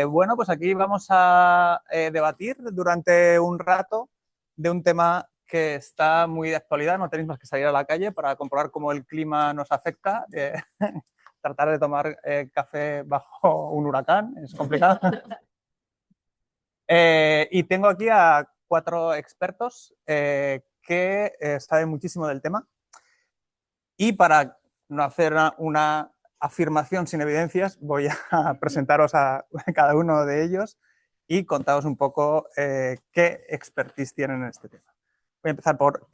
Bueno, pues aquí vamos a debatir durante un rato de un tema que está muy de actualidad. No tenéis más que salir a la calle para comprobar cómo el clima nos afecta. Tratar de tomar café bajo un huracán es complicado. Y tengo aquí a 4 expertos que saben muchísimo del tema. Y para no hacer una afirmación sin evidencias, voy a presentaros a cada uno de ellos y contaros un poco qué expertise tienen en este tema. Voy a empezar por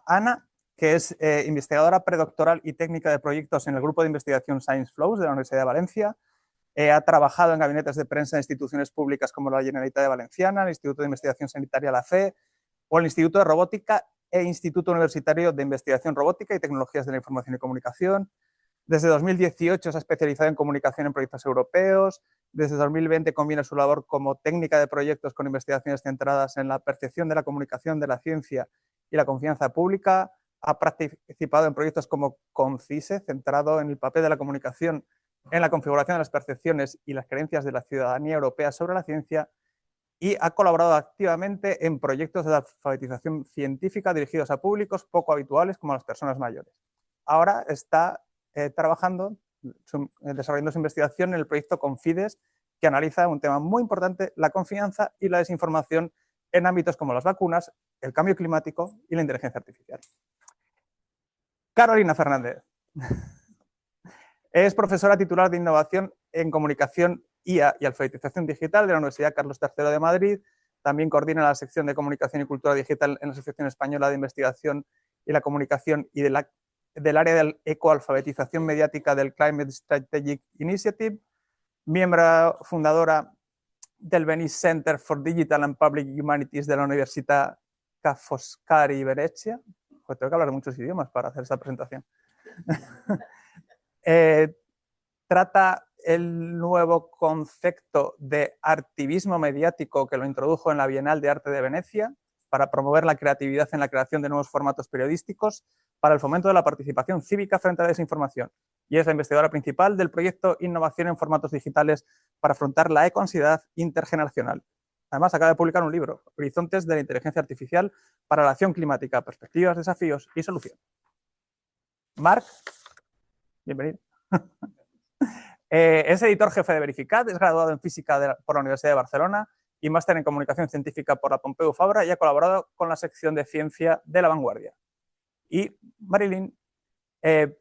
Ana, que es investigadora predoctoral y técnica de proyectos en el grupo de investigación Science Flows de la Universidad de Valencia. Ha trabajado en gabinetes de prensa de instituciones públicas como la Generalitat de Valenciana, el Instituto de Investigación Sanitaria, la FE, o el Instituto de Robótica e Instituto Universitario de Investigación Robótica y Tecnologías de la Información y Comunicación. Desde 2018 se ha especializado en comunicación en proyectos europeos. Desde 2020 combina su labor como técnica de proyectos con investigaciones centradas en la percepción de la comunicación, de la ciencia y la confianza pública. Ha participado en proyectos como CONCISE, centrado en el papel de la comunicación en la configuración de las percepciones y las creencias de la ciudadanía europea sobre la ciencia, y ha colaborado activamente en proyectos de alfabetización científica dirigidos a públicos poco habituales como las personas mayores. Ahora está desarrollando su investigación en el proyecto Confides, que analiza un tema muy importante, la confianza y la desinformación en ámbitos como las vacunas, el cambio climático y la inteligencia artificial. Carolina Fernández. Es profesora titular de Innovación en Comunicación, IA y Alfabetización Digital de la Universidad Carlos III de Madrid. También coordina la sección de Comunicación y Cultura Digital en la Asociación Española de Investigación y la Comunicación y del área de ecoalfabetización mediática del Climate Strategic Initiative. Miembro fundadora del Venice Center for Digital and Public Humanities de la Universidad Ca' Foscari Venezia. Pues tengo que hablar de muchos idiomas para hacer esta presentación. Trata el nuevo concepto de artivismo mediático que lo introdujo en la Bienal de Arte de Venecia para promover la creatividad en la creación de nuevos formatos periodísticos para el fomento de la participación cívica frente a la desinformación. Y es la investigadora principal del proyecto Innovación en Formatos Digitales para afrontar la ecoansiedad intergeneracional. Además, acaba de publicar un libro, Horizontes de la Inteligencia Artificial para la Acción Climática, Perspectivas, Desafíos y Soluciones. Marc, bienvenido. Es editor jefe de Verificat, es graduado en Física por la Universidad de Barcelona y máster en Comunicación Científica por la Pompeu Fabra, y ha colaborado con la sección de Ciencia de La Vanguardia. Y Marilyn,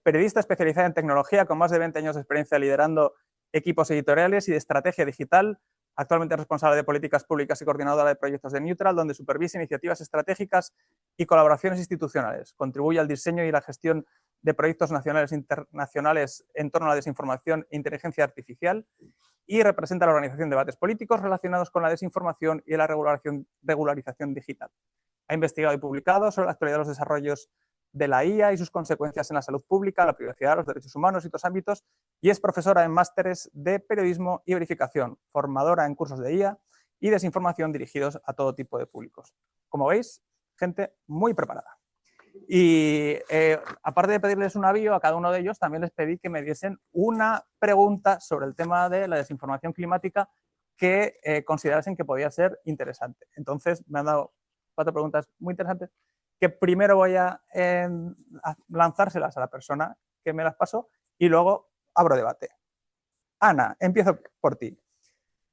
periodista especializada en tecnología con más de 20 años de experiencia liderando equipos editoriales y de estrategia digital, actualmente responsable de políticas públicas y coordinadora de proyectos de Neutral, donde supervisa iniciativas estratégicas y colaboraciones institucionales. Contribuye al diseño y la gestión de proyectos nacionales e internacionales en torno a la desinformación e inteligencia artificial, y representa la organización de debates políticos relacionados con la desinformación y la regularización digital. Ha investigado y publicado sobre la actualidad de los desarrollos de la IA y sus consecuencias en la salud pública, la privacidad, los derechos humanos y otros ámbitos, y es profesora en másteres de periodismo y verificación, formadora en cursos de IA y desinformación dirigidos a todo tipo de públicos. Como veis, gente muy preparada. Y aparte de pedirles un aviso a cada uno de ellos, también les pedí que me diesen una pregunta sobre el tema de la desinformación climática que considerasen que podía ser interesante. Entonces, me han dado 4 preguntas muy interesantes que primero voy a lanzárselas a la persona que me las pasó y luego abro debate. Ana, empiezo por ti.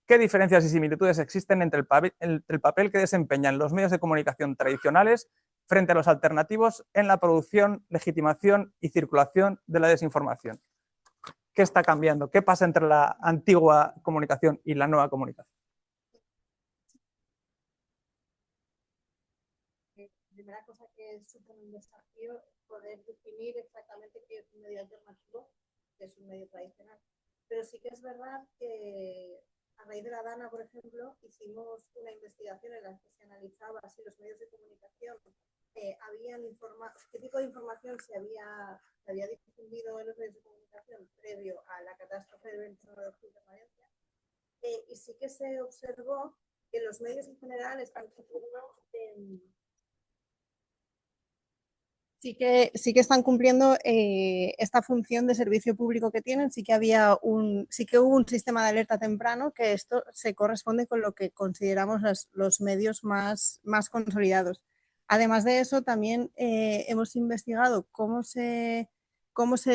¿Qué diferencias y similitudes existen entre el papel que desempeñan los medios de comunicación tradicionales frente a los alternativos en la producción, legitimación y circulación de la desinformación? ¿Qué está cambiando? ¿Qué pasa entre la antigua comunicación y la nueva comunicación? Primera cosa que supone un desafío es poder definir exactamente qué es un medio alternativo, qué es un medio tradicional. Pero sí que es verdad que a raíz de la DANA, por ejemplo, hicimos una investigación en la que se analizaba si los medios de comunicación habían informado, qué tipo de información se había difundido en los medios de comunicación previo a la catástrofe del 21 de octubre en Valencia. Y sí que se observó que los medios en general están sí que están cumpliendo esta función de servicio público que tienen. Sí que hubo un sistema de alerta temprano, que esto se corresponde con lo que consideramos los medios más consolidados. Además de eso, también hemos investigado cómo se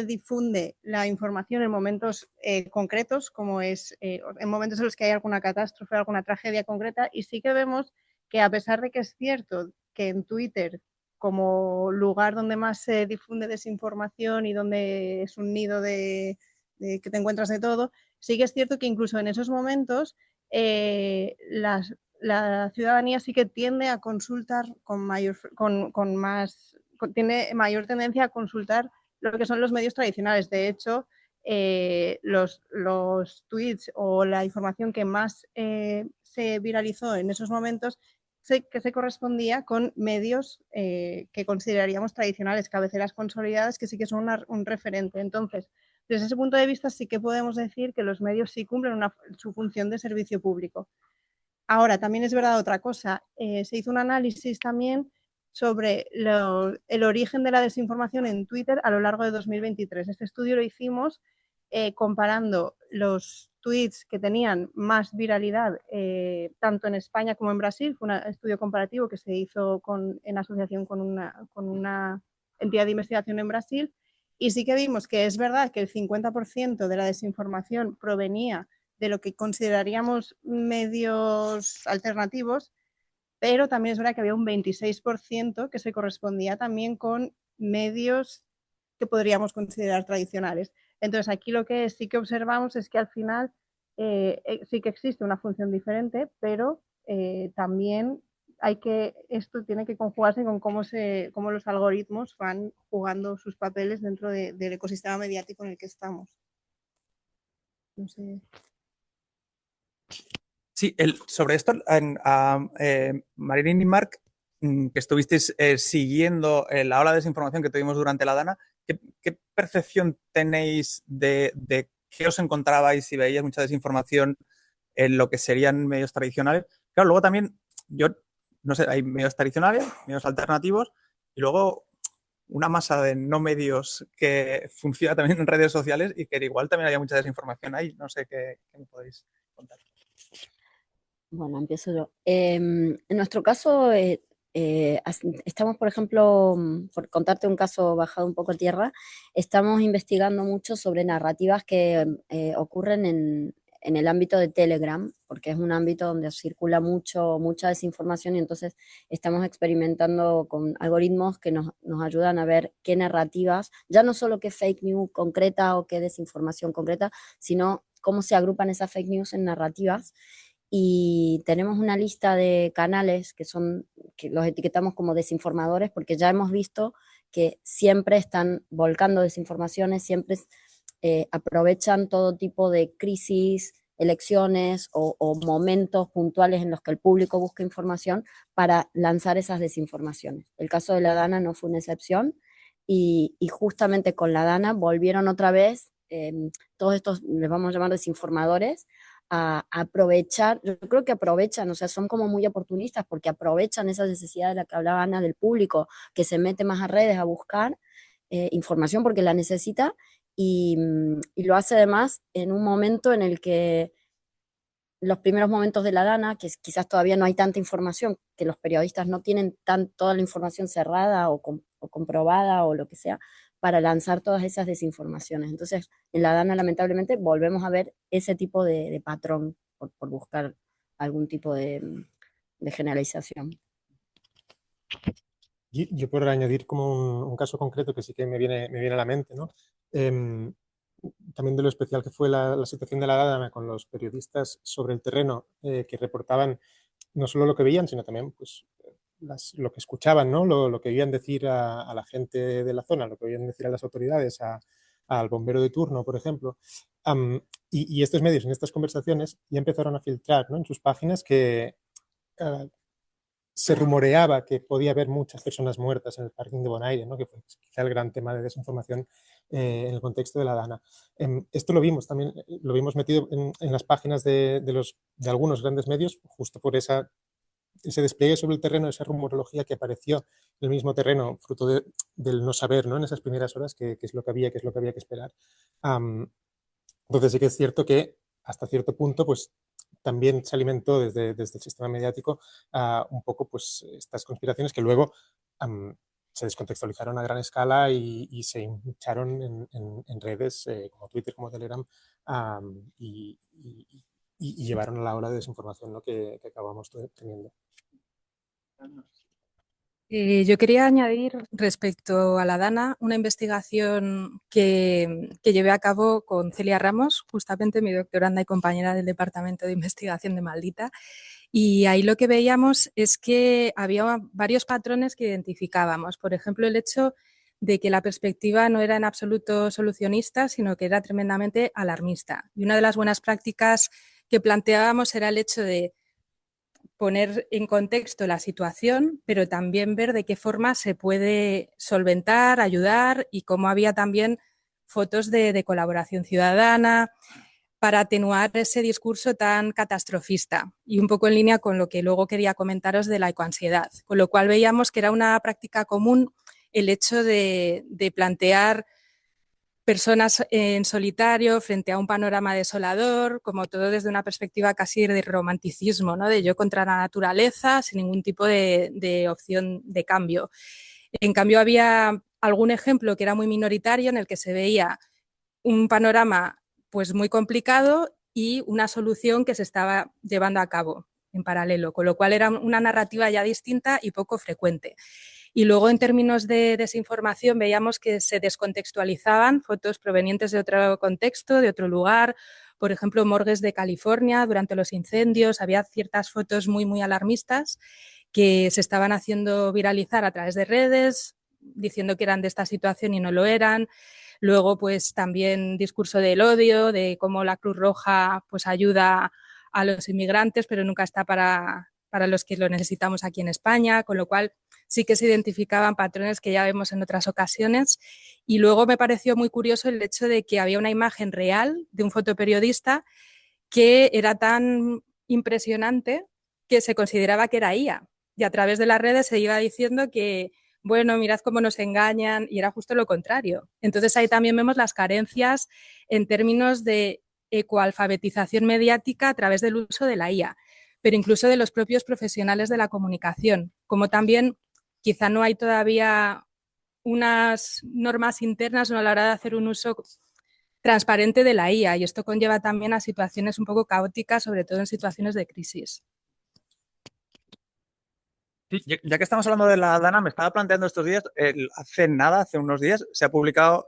difunde la información en momentos concretos, como es en momentos en los que hay alguna catástrofe, alguna tragedia concreta, y sí que vemos que, a pesar de que es cierto que en Twitter, como lugar donde más se difunde desinformación y donde es un nido de que te encuentras de todo, sí que es cierto que incluso en esos momentos la ciudadanía sí que tiende a consultar tiene mayor tendencia a consultar lo que son los medios tradicionales. De hecho, los tweets o la información que más se viralizó en esos momentos que se correspondía con medios que consideraríamos tradicionales, cabeceras consolidadas, que sí que son un referente. Entonces, desde ese punto de vista sí que podemos decir que los medios sí cumplen su función de servicio público. Ahora, también es verdad otra cosa. Se hizo un análisis también sobre el origen de la desinformación en Twitter a lo largo de 2023. Este estudio lo hicimos comparando los tweets que tenían más viralidad tanto en España como en Brasil. Fue un estudio comparativo que se hizo en asociación con una entidad de investigación en Brasil, y sí que vimos que es verdad que el 50% de la desinformación provenía de lo que consideraríamos medios alternativos, pero también es verdad que había un 26% que se correspondía también con medios que podríamos considerar tradicionales. Entonces, aquí lo que sí que observamos es que al final sí que existe una función diferente, pero también esto tiene que conjugarse con cómo los algoritmos van jugando sus papeles dentro del ecosistema mediático en el que estamos. No sé. Sí, sobre esto, Marilyn y Marc, que estuvisteis siguiendo la ola de desinformación que tuvimos durante la DANA, ¿qué percepción tenéis de qué os encontrabais si veíais mucha desinformación en lo que serían medios tradicionales? Claro, luego también, yo no sé, hay medios tradicionales, medios alternativos, y luego una masa de no medios que funciona también en redes sociales y que igual también haya mucha desinformación ahí. No sé qué me podéis contar. Bueno, empiezo yo. En nuestro caso, estamos, por ejemplo, por contarte un caso bajado un poco a tierra, estamos investigando mucho sobre narrativas que ocurren en el ámbito de Telegram, porque es un ámbito donde circula mucha desinformación, y entonces estamos experimentando con algoritmos que nos ayudan a ver qué narrativas, ya no solo qué fake news concreta o qué desinformación concreta, sino cómo se agrupan esas fake news en narrativas. Y tenemos una lista de canales que los etiquetamos como desinformadores, porque ya hemos visto que siempre están volcando desinformaciones, siempre aprovechan todo tipo de crisis, elecciones o momentos puntuales en los que el público busca información para lanzar esas desinformaciones. El caso de la DANA no fue una excepción, y justamente con la DANA volvieron otra vez todos estos, les vamos a llamar desinformadores, a aprovechar, yo creo que aprovechan, o sea, son como muy oportunistas porque aprovechan esa necesidad de la que hablaba Ana del público, que se mete más a redes a buscar información porque la necesita, y lo hace además en un momento en el que los primeros momentos de la DANA, que quizás todavía no hay tanta información, que los periodistas no tienen toda la información cerrada o comprobada o lo que sea, para lanzar todas esas desinformaciones. Entonces, en la DANA lamentablemente volvemos a ver ese tipo de patrón por buscar algún tipo de generalización. Yo por añadir como un caso concreto que sí que me viene a la mente, ¿no? También de lo especial que fue la situación de la DANA con los periodistas sobre el terreno que reportaban no solo lo que veían, sino también pues, lo que escuchaban, ¿no? Lo que oían decir a la gente de la zona, lo que oían decir a las autoridades, al bombero de turno, por ejemplo. Y estos medios en estas conversaciones ya empezaron a filtrar, ¿no? En sus páginas que se rumoreaba que podía haber muchas personas muertas en el parking de Bonaire, ¿no? Que fue quizá el gran tema de desinformación en el contexto de la DANA. Esto lo vimos también, lo vimos metido en las páginas de algunos grandes medios, justo por esa ese despliegue sobre el terreno, esa rumorología que apareció en el mismo terreno, fruto del no saber, ¿no? En esas primeras horas qué es lo que había, qué es lo que había que esperar. Entonces sí que es cierto que hasta cierto punto pues también se alimentó desde el sistema mediático un poco pues estas conspiraciones que luego se descontextualizaron a gran escala y se hincharon en redes como Twitter, como Telegram y llevaron a la ola de desinformación, ¿no? que acabamos teniendo. Yo quería añadir respecto a la DANA una investigación que llevé a cabo con Celia Ramos, justamente mi doctoranda y compañera del Departamento de Investigación de Maldita, y ahí lo que veíamos es que había varios patrones que identificábamos. Por ejemplo, el hecho de que la perspectiva no era en absoluto solucionista, sino que era tremendamente alarmista. Y una de las buenas prácticas que planteábamos era el hecho de poner en contexto la situación, pero también ver de qué forma se puede solventar, ayudar y cómo había también fotos de colaboración ciudadana para atenuar ese discurso tan catastrofista y un poco en línea con lo que luego quería comentaros de la ecoansiedad, con lo cual veíamos que era una práctica común el hecho de plantear personas en solitario frente a un panorama desolador, como todo desde una perspectiva casi de romanticismo, ¿no? De yo contra la naturaleza, sin ningún tipo de opción de cambio. En cambio, había algún ejemplo que era muy minoritario en el que se veía un panorama pues muy complicado y una solución que se estaba llevando a cabo en paralelo, con lo cual era una narrativa ya distinta y poco frecuente. Y luego, en términos de desinformación, veíamos que se descontextualizaban fotos provenientes de otro contexto, de otro lugar. Por ejemplo, morgues de California durante los incendios. Había ciertas fotos muy, muy alarmistas que se estaban haciendo viralizar a través de redes, diciendo que eran de esta situación y no lo eran. Luego, pues también discurso del odio, de cómo la Cruz Roja pues ayuda a los inmigrantes, pero nunca está para los que lo necesitamos aquí en España, con lo cual sí que se identificaban patrones que ya vemos en otras ocasiones. Y luego me pareció muy curioso el hecho de que había una imagen real de un fotoperiodista que era tan impresionante que se consideraba que era IA. Y a través de las redes se iba diciendo que, bueno, mirad cómo nos engañan, y era justo lo contrario. Entonces ahí también vemos las carencias en términos de ecoalfabetización mediática a través del uso de la IA, pero incluso de los propios profesionales de la comunicación, como también quizá no hay todavía unas normas internas a la hora de hacer un uso transparente de la IA, y esto conlleva también a situaciones un poco caóticas, sobre todo en situaciones de crisis. Sí, ya que estamos hablando de la DANA, me estaba planteando estos días, hace unos días, se ha publicado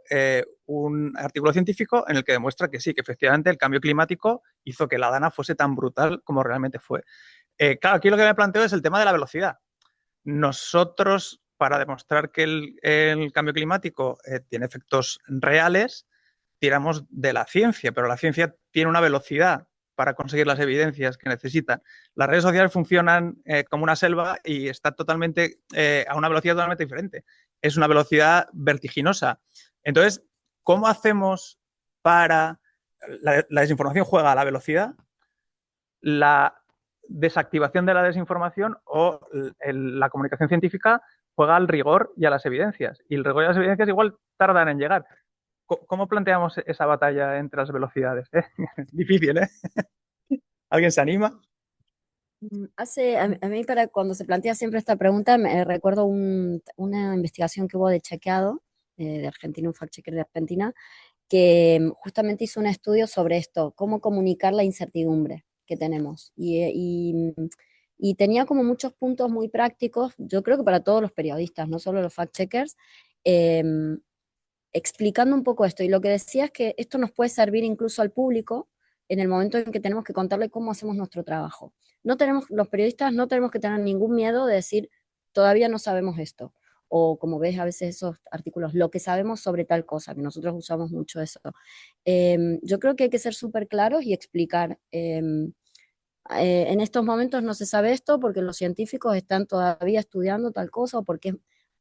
un artículo científico en el que demuestra que sí, que efectivamente el cambio climático hizo que la DANA fuese tan brutal como realmente fue. Claro, aquí lo que me planteo es el tema de la velocidad. Nosotros, para demostrar que el cambio climático tiene efectos reales, tiramos de la ciencia, pero la ciencia tiene una velocidad para conseguir las evidencias que necesitan. Las redes sociales funcionan como una selva y está totalmente a una velocidad totalmente diferente. Es una velocidad vertiginosa. Entonces, ¿cómo hacemos para... La desinformación juega a la velocidad, la desactivación de la desinformación o la comunicación científica juega al rigor y a las evidencias. Y el rigor y las evidencias igual tardan en llegar. ¿Cómo planteamos esa batalla entre las velocidades? Difícil, ¿eh? ¿Alguien se anima? A mí para cuando se plantea siempre esta pregunta, me recuerdo una investigación que hubo de Chequeado, de Argentina, un fact-checker de Argentina, que justamente hizo un estudio sobre esto, cómo comunicar la incertidumbre que tenemos. Y tenía como muchos puntos muy prácticos, yo creo que para todos los periodistas, no solo los fact-checkers, explicando un poco esto. Y lo que decía es que esto nos puede servir incluso al público en el momento en que tenemos que contarle cómo hacemos nuestro trabajo. Los periodistas no tenemos que tener ningún miedo de decir, todavía no sabemos esto. O como ves a veces esos artículos, lo que sabemos sobre tal cosa, que nosotros usamos mucho eso. Yo creo que hay que ser súper claros y explicar. En estos momentos no se sabe esto porque los científicos están todavía estudiando tal cosa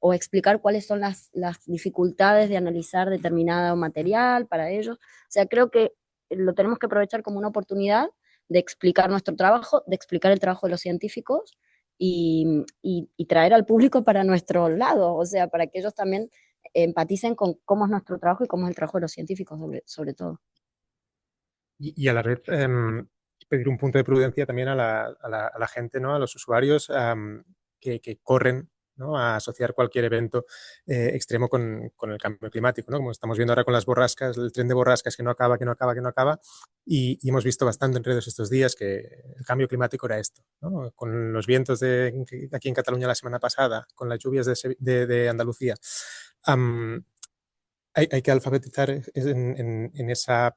o explicar cuáles son las dificultades de analizar determinado material para ellos. O sea, creo que lo tenemos que aprovechar como una oportunidad de explicar nuestro trabajo, de explicar el trabajo de los científicos y traer al público para nuestro lado, o sea, para que ellos también empaticen con cómo es nuestro trabajo y cómo es el trabajo de los científicos, sobre todo. Y a la vez pedir un punto de prudencia también a la gente, ¿no? A los usuarios que corren, ¿no? A asociar cualquier evento extremo con el cambio climático, ¿no? Como estamos viendo ahora con las borrascas, el tren de borrascas que no acaba, que no acaba, que no acaba, y hemos visto bastante en redes estos días que el cambio climático era esto, ¿no? Con los vientos aquí en Cataluña la semana pasada, con las lluvias de Andalucía. Hay que alfabetizar en esa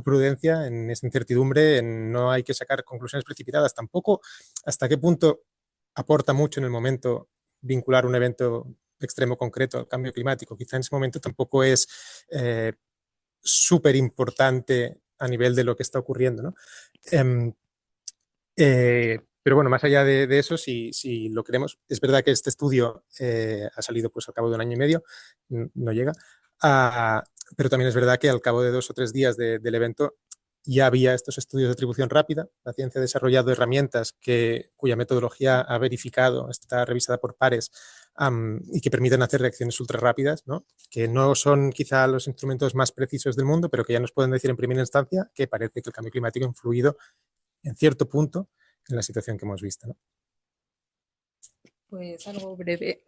prudencia, en esa incertidumbre, no hay que sacar conclusiones precipitadas tampoco. ¿Hasta qué punto aporta mucho en el momento vincular un evento extremo concreto al cambio climático? Quizá en ese momento tampoco es súper importante a nivel de lo que está ocurriendo, ¿no? Pero bueno, más allá de eso, si lo queremos, es verdad que este estudio ha salido pues al cabo de un año y medio, no llega, uh, pero también es verdad que al cabo de 2 o 3 días del evento ya había estos estudios de atribución rápida. La ciencia ha desarrollado herramientas cuya metodología ha verificado, está revisada por pares y que permiten hacer reacciones ultra rápidas, ¿no? Que no son quizá los instrumentos más precisos del mundo, pero que ya nos pueden decir en primera instancia que parece que el cambio climático ha influido en cierto punto en la situación que hemos visto, ¿no? Pues algo breve,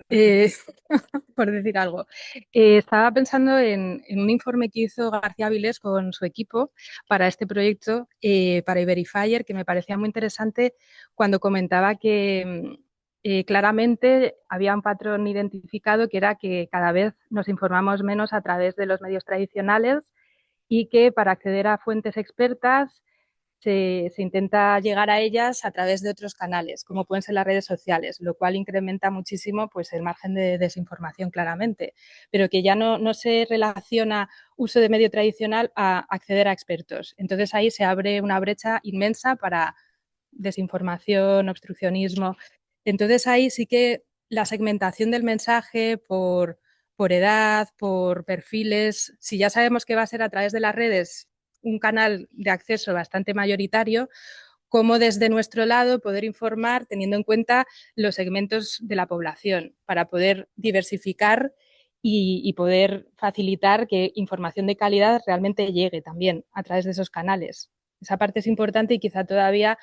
por decir algo. Estaba pensando en un informe que hizo García Vilés con su equipo para este proyecto, para Iberifier, que me parecía muy interesante cuando comentaba que claramente había un patrón identificado que era que cada vez nos informamos menos a través de los medios tradicionales y que para acceder a fuentes expertas se intenta llegar a ellas a través de otros canales, como pueden ser las redes sociales, lo cual incrementa muchísimo pues, el margen de desinformación claramente, pero que ya no se relaciona uso de medio tradicional a acceder a expertos. Entonces ahí se abre una brecha inmensa para desinformación, obstruccionismo. Entonces ahí sí que la segmentación del mensaje por edad, por perfiles, si ya sabemos que va a ser a través de las redes un canal de acceso bastante mayoritario, cómo desde nuestro lado poder informar teniendo en cuenta los segmentos de la población para poder diversificar y poder facilitar que información de calidad realmente llegue también a través de esos canales. Esa parte es importante y quizá todavía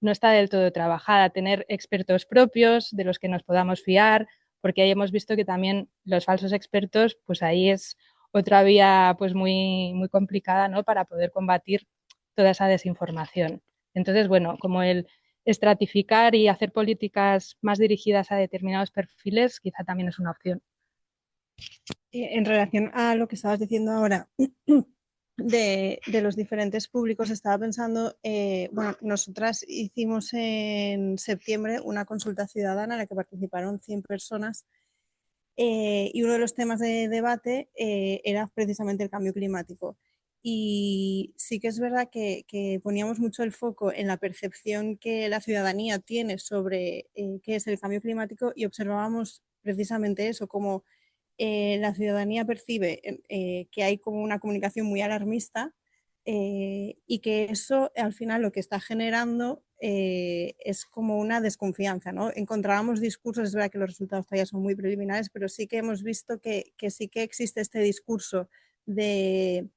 no está del todo trabajada. Tener expertos propios de los que nos podamos fiar, porque ahí hemos visto que también los falsos expertos, pues ahí es otra vía pues muy complicada, ¿no? Para poder combatir toda esa desinformación. Entonces, bueno, como el estratificar y hacer políticas más dirigidas a determinados perfiles quizá también es una opción. En relación a lo que estabas diciendo ahora de los diferentes públicos, estaba pensando, bueno, nosotras hicimos en septiembre una consulta ciudadana en la que participaron 100 personas y uno de los temas de debate era precisamente el cambio climático. Y sí que es verdad que poníamos mucho el foco en la percepción que la ciudadanía tiene sobre qué es el cambio climático y observábamos precisamente eso, como la ciudadanía percibe que hay como una comunicación muy alarmista y que eso al final lo que está generando es como una desconfianza, ¿no? Encontrábamos discursos, es verdad que los resultados todavía son muy preliminares, pero sí que hemos visto que sí que existe este discurso de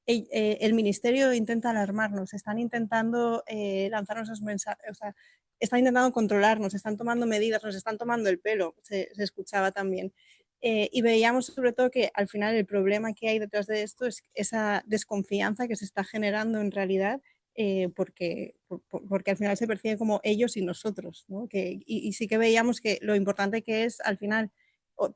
el ministerio intenta alarmarnos, están intentando lanzarnos esos mensajes, o sea, están intentando controlarnos, están tomando medidas, nos están tomando el pelo, se escuchaba también. Y veíamos sobre todo que al final el problema que hay detrás de esto es esa desconfianza que se está generando en realidad porque al final se percibe como ellos y nosotros, ¿no? Y sí que veíamos que lo importante que es al final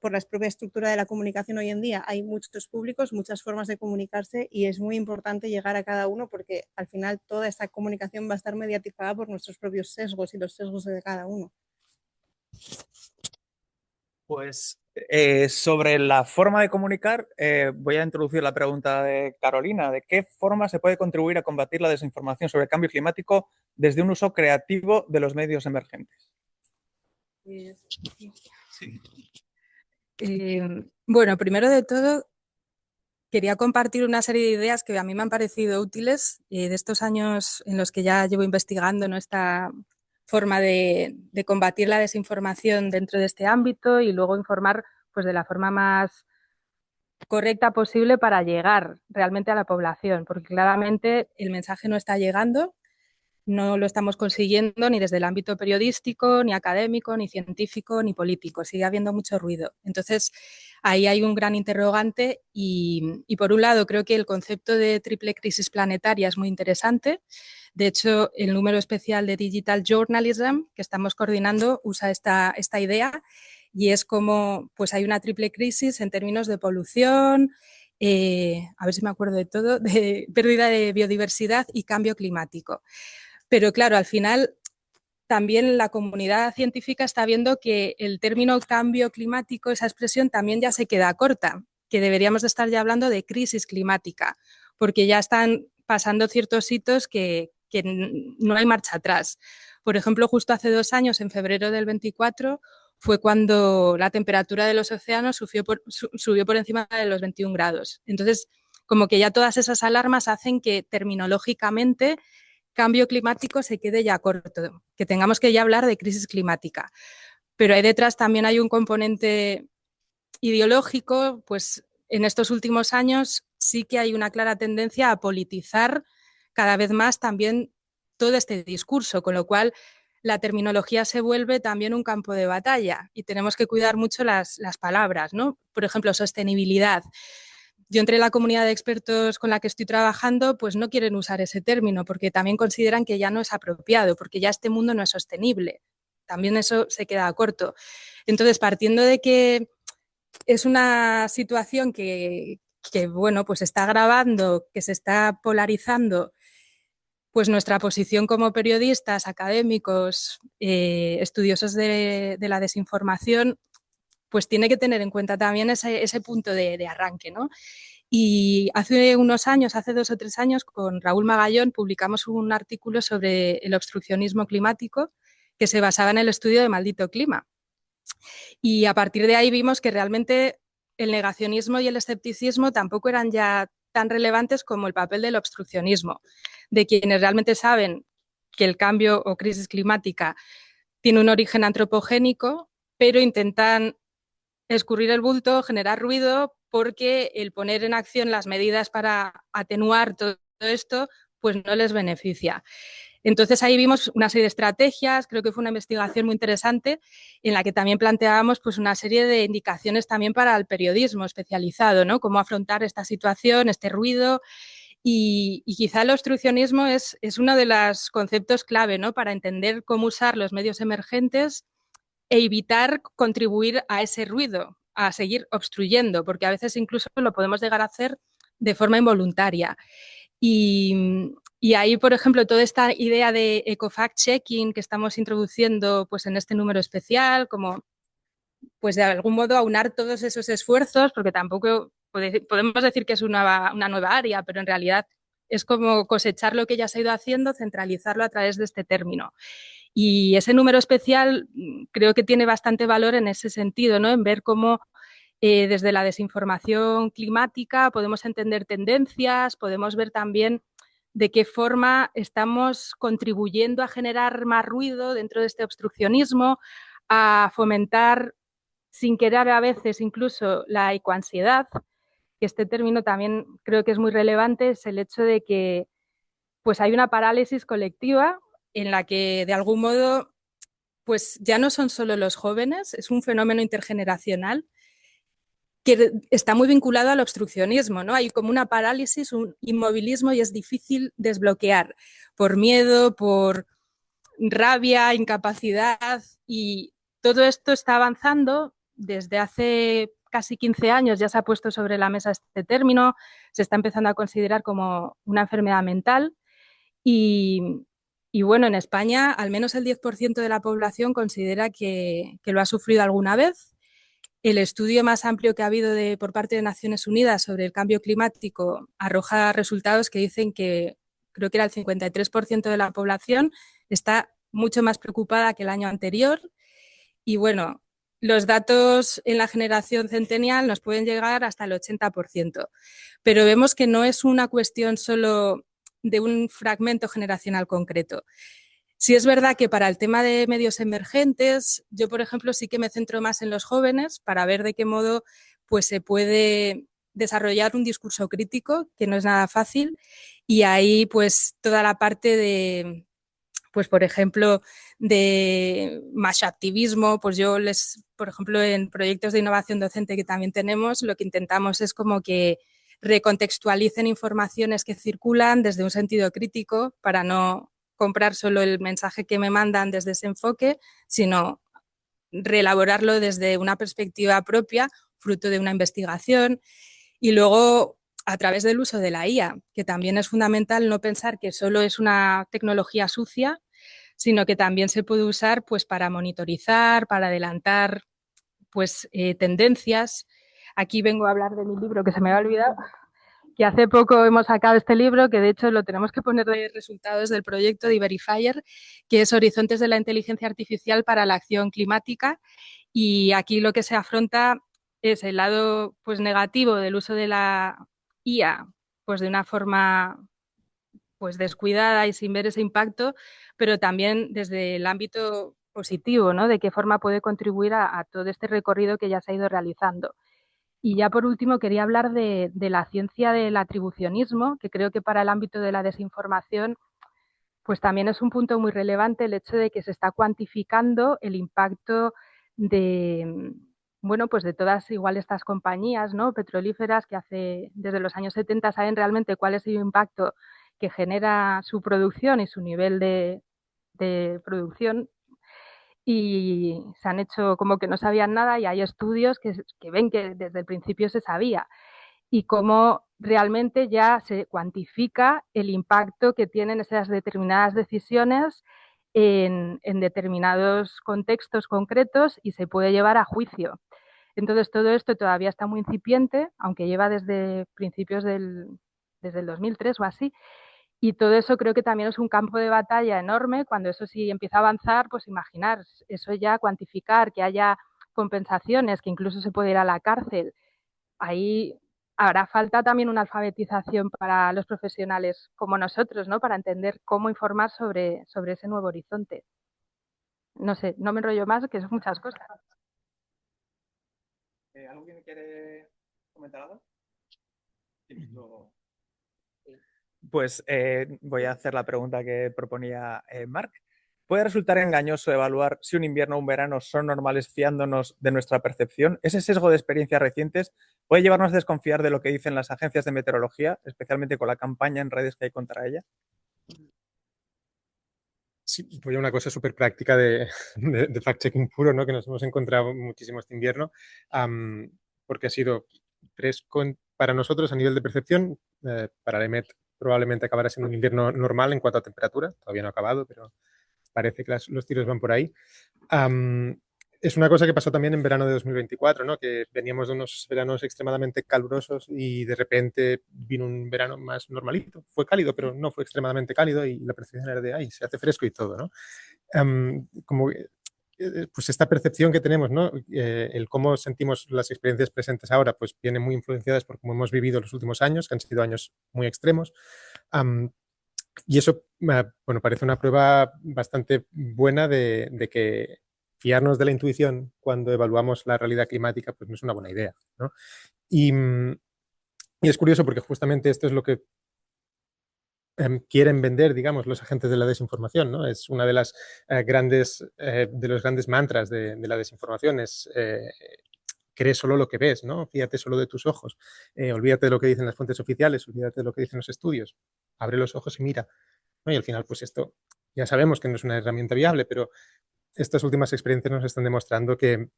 por la propia estructura de la comunicación hoy en día, hay muchos públicos, muchas formas de comunicarse y es muy importante llegar a cada uno porque al final toda esta comunicación va a estar mediatizada por nuestros propios sesgos y los sesgos de cada uno. Pues sobre la forma de comunicar, voy a introducir la pregunta de Carolina. ¿De qué forma se puede contribuir a combatir la desinformación sobre el cambio climático desde un uso creativo de los medios emergentes? Sí. Bueno, primero de todo, quería compartir una serie de ideas que a mí me han parecido útiles de estos años en los que ya llevo investigando, ¿no? esta forma de combatir la desinformación dentro de este ámbito y luego informar pues, de la forma más correcta posible para llegar realmente a la población, porque claramente el mensaje no está llegando, no lo estamos consiguiendo ni desde el ámbito periodístico, ni académico, ni científico, ni político. Sigue habiendo mucho ruido. Entonces, ahí hay un gran interrogante y por un lado, creo que el concepto de triple crisis planetaria es muy interesante. De hecho, el número especial de Digital Journalism que estamos coordinando usa esta idea y es como pues hay una triple crisis en términos de polución, a ver si me acuerdo de todo, de pérdida de biodiversidad y cambio climático. Pero claro, al final también la comunidad científica está viendo que el término cambio climático, esa expresión también ya se queda corta, que deberíamos de estar ya hablando de crisis climática, porque ya están pasando ciertos hitos que no hay marcha atrás. Por ejemplo, justo hace 2 años, en febrero del 24, fue cuando la temperatura de los océanos subió por encima de los 21 grados. Entonces, como que ya todas esas alarmas hacen que terminológicamente cambio climático se quede ya corto, que tengamos que ya hablar de crisis climática. Pero ahí detrás también hay un componente ideológico, pues en estos últimos años sí que hay una clara tendencia a politizar cada vez más también todo este discurso, con lo cual la terminología se vuelve también un campo de batalla y tenemos que cuidar mucho las palabras, ¿no? Por ejemplo, sostenibilidad. Yo entre la comunidad de expertos con la que estoy trabajando, pues no quieren usar ese término porque también consideran que ya no es apropiado, porque ya este mundo no es sostenible. También eso se queda corto. Entonces, partiendo de que es una situación que bueno, pues está agravando, que se está polarizando, pues nuestra posición como periodistas, académicos, estudiosos de la desinformación, pues tiene que tener en cuenta también ese punto de arranque, ¿no? Y hace unos años, hace 2 o 3 años, con Raúl Magallón publicamos un artículo sobre el obstruccionismo climático que se basaba en el estudio de Maldito Clima. Y a partir de ahí vimos que realmente el negacionismo y el escepticismo tampoco eran ya tan relevantes como el papel del obstruccionismo, de quienes realmente saben que el cambio o crisis climática tiene un origen antropogénico, pero intentan escurrir el bulto, generar ruido, porque el poner en acción las medidas para atenuar todo esto, pues no les beneficia. Entonces ahí vimos una serie de estrategias, creo que fue una investigación muy interesante en la que también planteábamos pues una serie de indicaciones también para el periodismo especializado, ¿no? Cómo afrontar esta situación, este ruido y quizá el obstruccionismo es uno de los conceptos clave, ¿no? Para entender cómo usar los medios emergentes e evitar contribuir a ese ruido, a seguir obstruyendo, porque a veces incluso lo podemos llegar a hacer de forma involuntaria. Y ahí, por ejemplo, toda esta idea de eco-fact-checking que estamos introduciendo pues, en este número especial, como pues de algún modo aunar todos esos esfuerzos, porque tampoco podemos decir que es una nueva área, pero en realidad es como cosechar lo que ya se ha ido haciendo, centralizarlo a través de este término. Y ese número especial creo que tiene bastante valor en ese sentido, ¿no? En ver cómo desde la desinformación climática podemos entender tendencias, podemos ver también de qué forma estamos contribuyendo a generar más ruido dentro de este obstruccionismo, a fomentar sin querer a veces incluso la ecoansiedad, que este término también creo que es muy relevante, es el hecho de que pues hay una parálisis colectiva en la que de algún modo pues ya no son solo los jóvenes, es un fenómeno intergeneracional que está muy vinculado al obstruccionismo, ¿no? Hay como una parálisis, un inmovilismo y es difícil desbloquear por miedo, por rabia, incapacidad y todo esto está avanzando desde hace casi 15 años, ya se ha puesto sobre la mesa este término, se está empezando a considerar como una enfermedad mental y bueno, en España al menos el 10% de la población considera que lo ha sufrido alguna vez. El estudio más amplio que ha habido por parte de Naciones Unidas sobre el cambio climático arroja resultados que dicen que creo que era el 53% de la población está mucho más preocupada que el año anterior. Y bueno, los datos en la generación centennial nos pueden llegar hasta el 80%. Pero vemos que no es una cuestión solo de un fragmento generacional concreto, Sí es verdad que para el tema de medios emergentes, yo, por ejemplo, sí que me centro más en los jóvenes para ver de qué modo pues, se puede desarrollar un discurso crítico, que no es nada fácil, y ahí pues toda la parte de, pues por ejemplo, de más activismo, pues yo les, por ejemplo, en proyectos de innovación docente que también tenemos, lo que intentamos es como que recontextualicen informaciones que circulan desde un sentido crítico para no comprar solo el mensaje que me mandan desde ese enfoque, sino reelaborarlo desde una perspectiva propia, fruto de una investigación, y luego a través del uso de la IA, que también es fundamental no pensar que solo es una tecnología sucia, sino que también se puede usar pues, para monitorizar, para adelantar pues, tendencias. Aquí vengo a hablar de mi libro que se me había olvidado, que hace poco hemos sacado este libro, que de hecho lo tenemos que poner de resultados del proyecto de Verifier, que es Horizontes de la Inteligencia Artificial para la Acción Climática. Y aquí lo que se afronta es el lado pues, negativo del uso de la IA pues, de una forma pues, descuidada y sin ver ese impacto, pero también desde el ámbito positivo, ¿no? De qué forma puede contribuir a todo este recorrido que ya se ha ido realizando. Y ya por último quería hablar de la ciencia del atribucionismo, que creo que para el ámbito de la desinformación pues también es un punto muy relevante el hecho de que se está cuantificando el impacto de, bueno, pues de todas igual estas compañías, ¿no? Petrolíferas que desde los años 70 saben realmente cuál es el impacto que genera su producción y su nivel de producción, y se han hecho como que no sabían nada, y hay estudios que ven que desde el principio se sabía, y cómo realmente ya se cuantifica el impacto que tienen esas determinadas decisiones en determinados contextos concretos, y se puede llevar a juicio. Entonces, todo esto todavía está muy incipiente, aunque lleva desde principios desde el 2003 o así, y todo eso creo que también es un campo de batalla enorme. Cuando eso sí empieza a avanzar, pues imaginar, eso ya cuantificar, que haya compensaciones, que incluso se puede ir a la cárcel. Ahí hará falta también una alfabetización para los profesionales como nosotros, ¿no? Para entender cómo informar sobre ese nuevo horizonte. No sé, no me enrollo más, que son muchas cosas. ¿Alguien quiere comentar algo? Pues voy a hacer la pregunta que proponía Marc. ¿Puede resultar engañoso evaluar si un invierno o un verano son normales fiándonos de nuestra percepción? ¿Ese sesgo de experiencias recientes puede llevarnos a desconfiar de lo que dicen las agencias de meteorología, especialmente con la campaña en redes que hay contra ella? Sí, voy a una cosa súper práctica de fact-checking puro, ¿no? Que nos hemos encontrado muchísimo este invierno, porque ha sido para nosotros a nivel de percepción, para la EMET probablemente acabará siendo un invierno normal en cuanto a temperatura, todavía no ha acabado, pero parece que los tiros van por ahí. Es una cosa que pasó también en verano de 2024, ¿no? Que veníamos de unos veranos extremadamente calurosos y de repente vino un verano más normalito. Fue cálido, pero no fue extremadamente cálido, y la percepción era de, ay, se hace fresco y todo, ¿no? Pues esta percepción que tenemos, ¿no? El cómo sentimos las experiencias presentes ahora, pues viene muy influenciadas por cómo hemos vivido los últimos años, que han sido años muy extremos. Y eso, bueno, parece una prueba bastante buena de que fiarnos de la intuición cuando evaluamos la realidad climática, pues no es una buena idea, ¿no? Y es curioso porque justamente esto es lo que quieren vender, digamos, los agentes de la desinformación, ¿no? Es una de las de los grandes mantras de la desinformación, es cree solo lo que ves, ¿no? Fíjate solo de tus ojos, olvídate de lo que dicen las fuentes oficiales, olvídate de lo que dicen los estudios, abre los ojos y mira, ¿no? Y al final, pues esto ya sabemos que no es una herramienta viable, pero estas últimas experiencias nos están demostrando que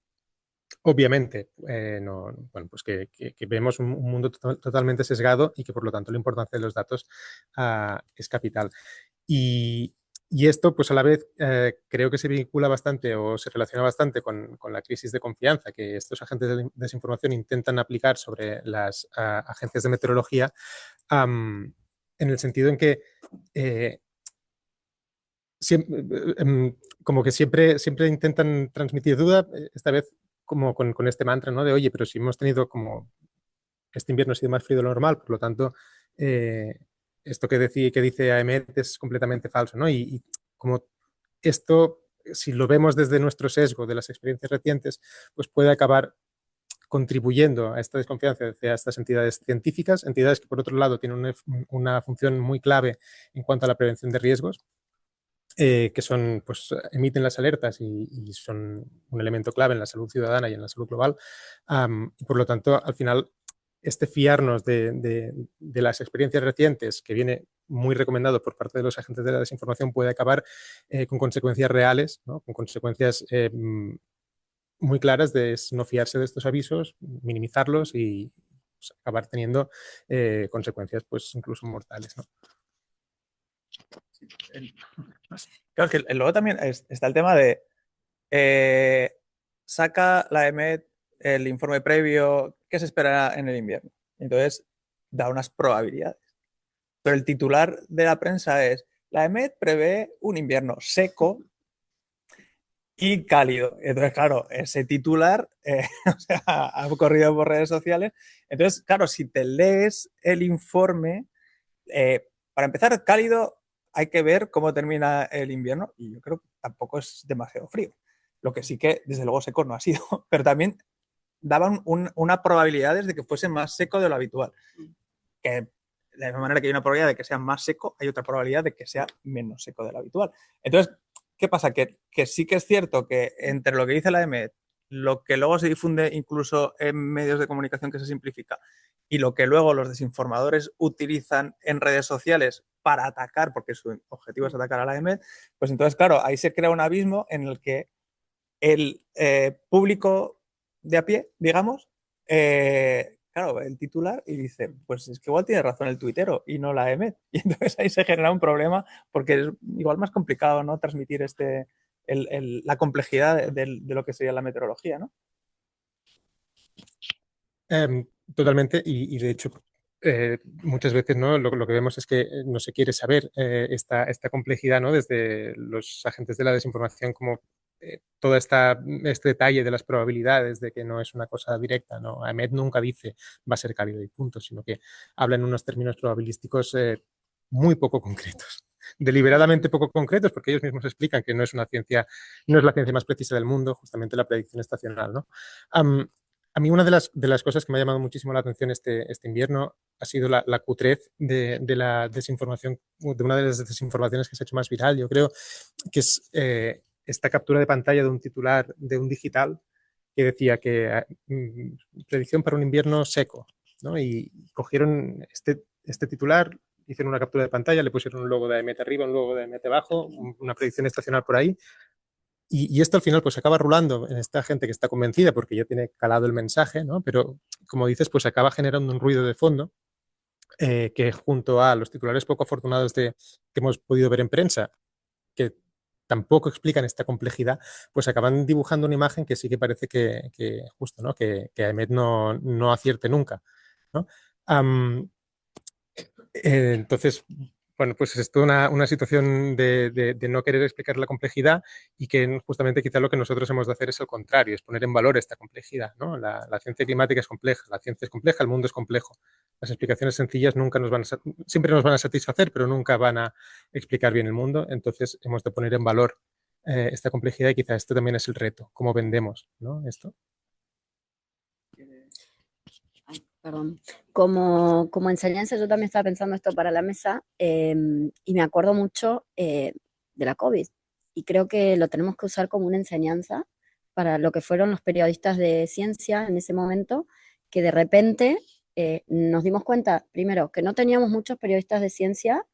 obviamente no, bueno, pues que vemos un mundo totalmente sesgado, y que por lo tanto la importancia de los datos es capital. Y esto, pues a la vez, creo que se vincula bastante o se relaciona bastante con la crisis de confianza que estos agentes de desinformación intentan aplicar sobre las agencias de meteorología, en el sentido en que como que siempre intentan transmitir duda, esta vez como con este mantra, ¿no? De, oye, pero si hemos tenido como este invierno ha sido más frío de lo normal, por lo tanto, esto que dice AEMET es completamente falso, ¿no? Y como esto, si lo vemos desde nuestro sesgo de las experiencias recientes, pues puede acabar contribuyendo a esta desconfianza hacia estas entidades científicas, entidades que por otro lado tienen una función muy clave en cuanto a la prevención de riesgos, que son, pues, emiten las alertas y son un elemento clave en la salud ciudadana y en la salud global. Y por lo tanto, al final, este fiarnos de las experiencias recientes, que viene muy recomendado por parte de los agentes de la desinformación, puede acabar con consecuencias reales, ¿no? Con consecuencias muy claras de no fiarse de estos avisos, minimizarlos y, pues, acabar teniendo consecuencias, pues, incluso mortales, ¿no? Claro, es que luego también está el tema de saca la EMET el informe previo que se esperará en el invierno. Entonces da unas probabilidades. Pero el titular de la prensa es: la EMET prevé un invierno seco y cálido. Entonces, claro, ese titular o sea, ha corrido por redes sociales. Entonces, claro, si te lees el informe, para empezar, cálido, hay que ver cómo termina el invierno y yo creo que tampoco es demasiado frío. Lo que sí que, desde luego, seco no ha sido, pero también daban una probabilidad de que fuese más seco de lo habitual. Que de la misma manera que hay una probabilidad de que sea más seco, hay otra probabilidad de que sea menos seco de lo habitual. Entonces, ¿qué pasa? Que sí que es cierto que entre lo que dice la EMET, lo que luego se difunde incluso en medios de comunicación que se simplifica y lo que luego los desinformadores utilizan en redes sociales para atacar, porque su objetivo es atacar a la EMET, pues entonces, claro, ahí se crea un abismo en el que el público de a pie, digamos, claro, el titular y dice, pues es que igual tiene razón el tuitero y no la EMET. Y entonces ahí se genera un problema porque es igual más complicado, ¿no? Transmitir la complejidad de lo que sería la meteorología, ¿no? Totalmente, y de hecho muchas veces, ¿no? Lo que vemos es que no se quiere saber esta complejidad, ¿no? Desde los agentes de la desinformación, como todo este detalle de las probabilidades de que no es una cosa directa, ¿no? AEMET nunca dice va a ser cálido y punto, sino que habla en unos términos probabilísticos muy poco concretos, deliberadamente poco concretos, porque ellos mismos explican que no es una ciencia, no es la ciencia más precisa del mundo, justamente la predicción estacional, ¿no? A mí una de las cosas que me ha llamado muchísimo la atención este invierno ha sido la cutrez de la desinformación, de una de las desinformaciones que se ha hecho más viral, yo creo, que es esta captura de pantalla de un titular de un digital que decía que predicción para un invierno seco, ¿no? Y cogieron este titular, hicieron una captura de pantalla, le pusieron un logo de AEMET arriba, un logo de AEMET abajo, una predicción estacional por ahí. Y esto al final pues acaba rulando en esta gente que está convencida porque ya tiene calado el mensaje, ¿no? Pero como dices, pues acaba generando un ruido de fondo que junto a los titulares poco afortunados que hemos podido ver en prensa, que tampoco explican esta complejidad, pues acaban dibujando una imagen que sí que parece que justo, ¿no? Que AEMET no acierte nunca, ¿no? Entonces, bueno, pues es toda una situación de no querer explicar la complejidad y que justamente quizá lo que nosotros hemos de hacer es el contrario, es poner en valor esta complejidad, ¿no? La ciencia climática es compleja, la ciencia es compleja, el mundo es complejo. Las explicaciones sencillas nunca siempre nos van a satisfacer, pero nunca van a explicar bien el mundo. Entonces hemos de poner en valor esta complejidad y quizá esto también es el reto, cómo vendemos, ¿no? Esto. Perdón. Como enseñanza, yo también estaba pensando esto para la mesa y me acuerdo mucho de la COVID y creo que lo tenemos que usar como una enseñanza para lo que fueron los periodistas de ciencia en ese momento, que de repente nos dimos cuenta, primero, que no teníamos muchos periodistas de ciencia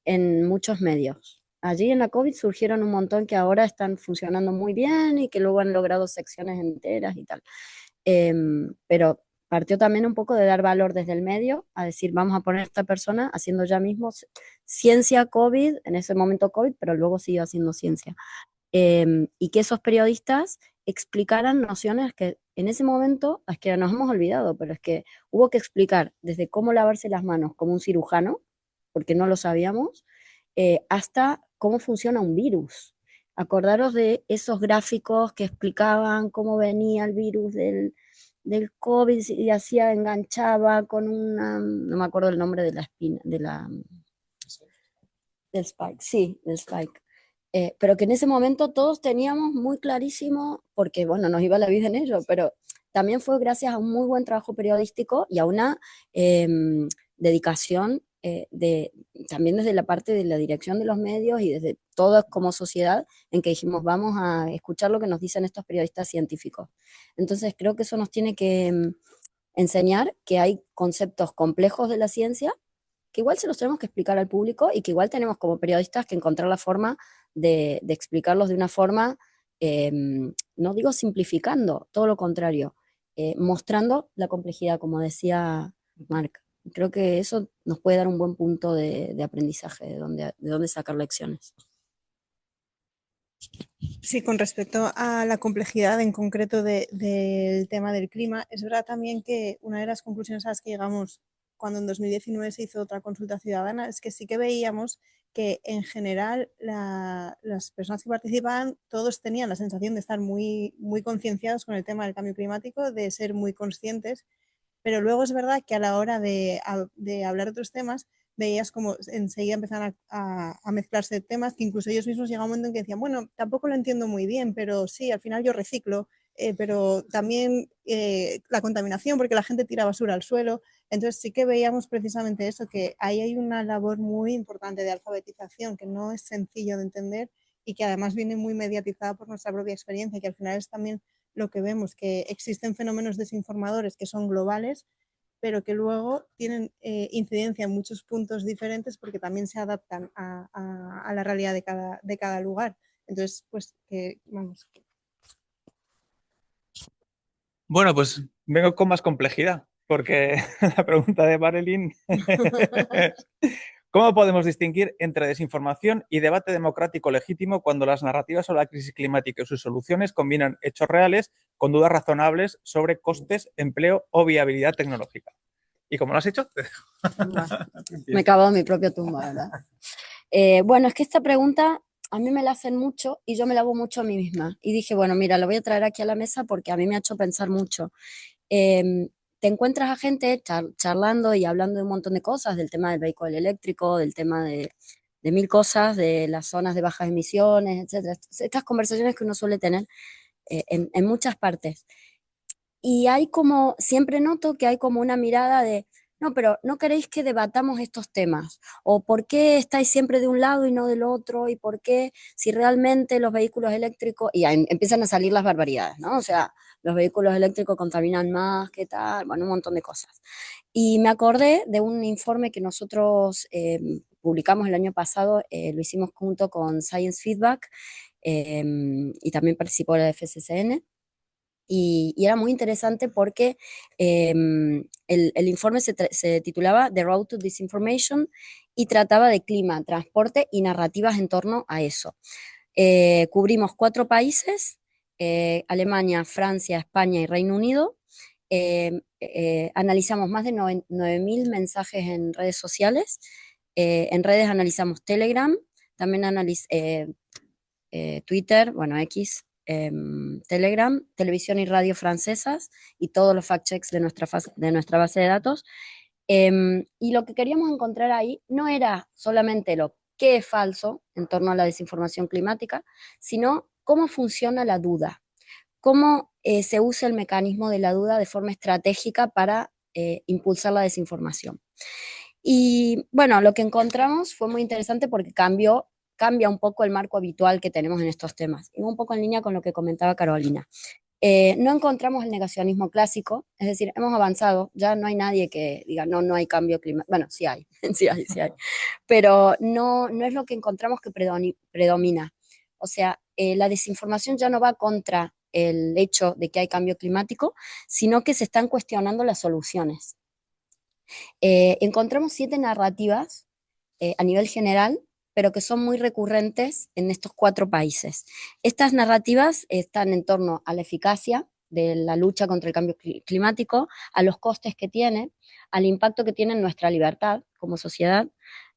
en muchos medios. Allí en la COVID surgieron un montón que ahora están funcionando muy bien y que luego han logrado secciones enteras y tal. Pero partió también un poco de dar valor desde el medio, a decir, vamos a poner a esta persona haciendo ya mismo ciencia COVID, en ese momento COVID, pero luego siguió haciendo ciencia. Y que esos periodistas explicaran nociones que en ese momento es que nos hemos olvidado, pero es que hubo que explicar desde cómo lavarse las manos como un cirujano, porque no lo sabíamos, hasta cómo funciona un virus. Acordaros de esos gráficos que explicaban cómo venía el virus del COVID y hacía, enganchaba con una, no me acuerdo el nombre de la espina, del spike, sí, del spike. pero que en ese momento todos teníamos muy clarísimo, porque bueno, nos iba la vida en ello, pero también fue gracias a un muy buen trabajo periodístico y a una dedicación también desde la parte de la dirección de los medios y desde todos como sociedad, en que dijimos, vamos a escuchar lo que nos dicen estos periodistas científicos. Entonces creo que eso nos tiene que enseñar que hay conceptos complejos de la ciencia que igual se los tenemos que explicar al público y que igual tenemos como periodistas que encontrar la forma de explicarlos de una forma, eh, no digo simplificando, todo lo contrario, mostrando la complejidad, como decía Marc. Creo que eso nos puede dar un buen punto de aprendizaje, de dónde sacar lecciones. Sí, con respecto a la complejidad en concreto del tema del clima, es verdad también que una de las conclusiones a las que llegamos cuando en 2019 se hizo otra consulta ciudadana es que sí que veíamos que en general las personas que participaban, todos tenían la sensación de estar muy, muy concienciados con el tema del cambio climático, de ser muy conscientes, pero luego es verdad que a la hora de hablar de otros temas, veías como enseguida empezaban a mezclarse temas que incluso ellos mismos llegaba un momento en que decían, bueno, tampoco lo entiendo muy bien, pero sí, al final yo reciclo, pero también la contaminación, porque la gente tira basura al suelo. Entonces sí que veíamos precisamente eso, que ahí hay una labor muy importante de alfabetización, que no es sencillo de entender y que además viene muy mediatizada por nuestra propia experiencia, que al final es también lo que vemos, que existen fenómenos desinformadores que son globales, pero que luego tienen incidencia en muchos puntos diferentes porque también se adaptan a la realidad de cada lugar. Entonces, pues, vamos. Bueno, pues vengo con más complejidad, porque la pregunta de Marilyn ¿cómo podemos distinguir entre desinformación y debate democrático legítimo cuando las narrativas sobre la crisis climática y sus soluciones combinan hechos reales con dudas razonables sobre costes, empleo o viabilidad tecnológica? ¿Y cómo lo has hecho? Me he cavado mi propia tumba, ¿verdad? Bueno, es que esta pregunta a mí me la hacen mucho y yo me la hago mucho a mí misma. Y dije, bueno, mira, lo voy a traer aquí a la mesa porque a mí me ha hecho pensar mucho. Te encuentras a gente charlando y hablando de un montón de cosas, del tema del vehículo eléctrico, del tema de mil cosas, de las zonas de bajas emisiones, etcétera. Estas conversaciones que uno suele tener en muchas partes. Y hay como, siempre noto que hay como una mirada de, no, pero ¿no queréis que debatamos estos temas? ¿O por qué estáis siempre de un lado y no del otro? ¿Y por qué si realmente los vehículos eléctricos, y ahí empiezan a salir las barbaridades, ¿no? O sea, los vehículos eléctricos contaminan más, ¿qué tal? Bueno, un montón de cosas. Y me acordé de un informe que nosotros publicamos el año pasado, lo hicimos junto con Science Feedback y también participó la FCCN. Y era muy interesante porque el informe se titulaba The Road to Disinformation y trataba de clima, transporte y narrativas en torno a eso. Cubrimos 4 países, Alemania, Francia, España y Reino Unido. Analizamos más de 9.000 mensajes en redes sociales. En redes analizamos Telegram, también Twitter, bueno, X, Telegram, televisión y radio francesas y todos los fact-checks de nuestra base de datos. Y lo que queríamos encontrar ahí no era solamente lo que es falso en torno a la desinformación climática, sino cómo funciona la duda, cómo se usa el mecanismo de la duda de forma estratégica para impulsar la desinformación. Y bueno, lo que encontramos fue muy interesante porque cambia un poco el marco habitual que tenemos en estos temas, y un poco en línea con lo que comentaba Carolina. No encontramos el negacionismo clásico, es decir, hemos avanzado, ya no hay nadie que diga, no, no hay cambio climático, bueno, sí hay, sí hay, pero no, no es lo que encontramos que predomina. O sea, la desinformación ya no va contra el hecho de que hay cambio climático, sino que se están cuestionando las soluciones. Encontramos 7 narrativas a nivel general, pero que son muy recurrentes en estos 4 países. Estas narrativas están en torno a la eficacia de la lucha contra el cambio climático, a los costes que tiene, al impacto que tiene en nuestra libertad como sociedad,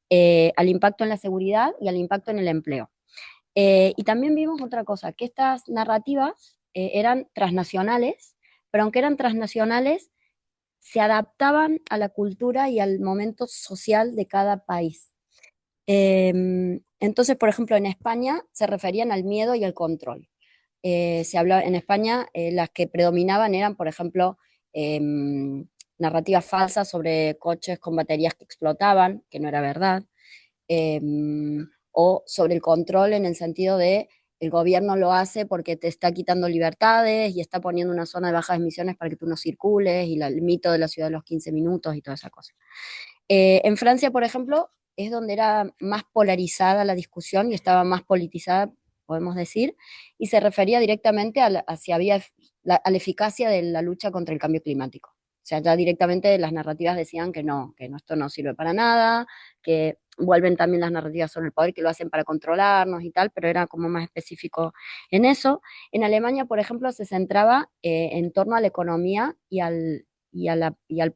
al impacto en la seguridad y al impacto en el empleo. Y también vimos otra cosa, que estas narrativas eran transnacionales, pero aunque eran transnacionales, se adaptaban a la cultura y al momento social de cada país. Entonces, por ejemplo, en España se referían al miedo y al control. Se hablaba, en España las que predominaban eran, por ejemplo, narrativas falsas sobre coches con baterías que explotaban, que no era verdad, o sobre el control en el sentido de el gobierno lo hace porque te está quitando libertades y está poniendo una zona de bajas emisiones para que tú no circules, y el mito de la ciudad de los 15 minutos y toda esa cosa. En Francia, por ejemplo, es donde era más polarizada la discusión y estaba más politizada, podemos decir, y se refería directamente a si había a la eficacia de la lucha contra el cambio climático. O sea, ya directamente las narrativas decían que no, esto no sirve para nada, que vuelven también las narrativas sobre el poder, que lo hacen para controlarnos y tal, pero era como más específico en eso. En Alemania, por ejemplo, se centraba en torno a la economía y al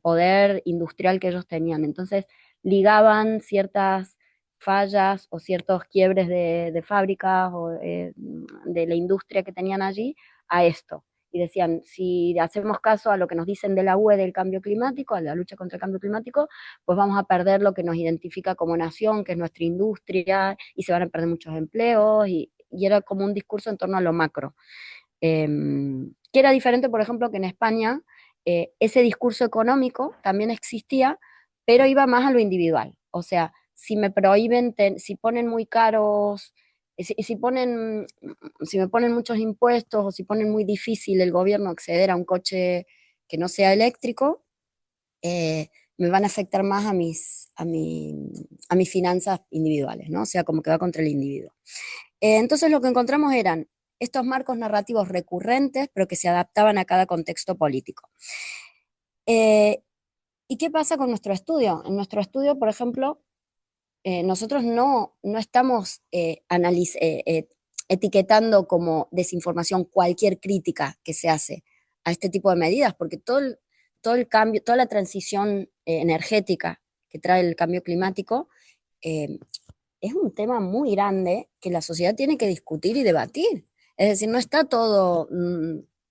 poder industrial que ellos tenían. Entonces, ligaban ciertas fallas o ciertos quiebres de fábricas o de la industria que tenían allí a esto. Y decían, si hacemos caso a lo que nos dicen de la UE del cambio climático, a la lucha contra el cambio climático, pues vamos a perder lo que nos identifica como nación, que es nuestra industria, y se van a perder muchos empleos, y era como un discurso en torno a lo macro. Que era diferente, por ejemplo, que en España ese discurso económico también existía, pero iba más a lo individual. O sea, si me prohíben, si ponen muy caros, si me ponen muchos impuestos o si ponen muy difícil el gobierno acceder a un coche que no sea eléctrico, me van a afectar más a mis finanzas individuales, ¿no? O sea, como que va contra el individuo. Entonces lo que encontramos eran estos marcos narrativos recurrentes, pero que se adaptaban a cada contexto político. ¿Y qué pasa con nuestro estudio? En nuestro estudio, por ejemplo, nosotros no estamos etiquetando como desinformación cualquier crítica que se hace a este tipo de medidas, porque todo el cambio, toda la transición energética que trae el cambio climático es un tema muy grande que la sociedad tiene que discutir y debatir. Es decir, no está todo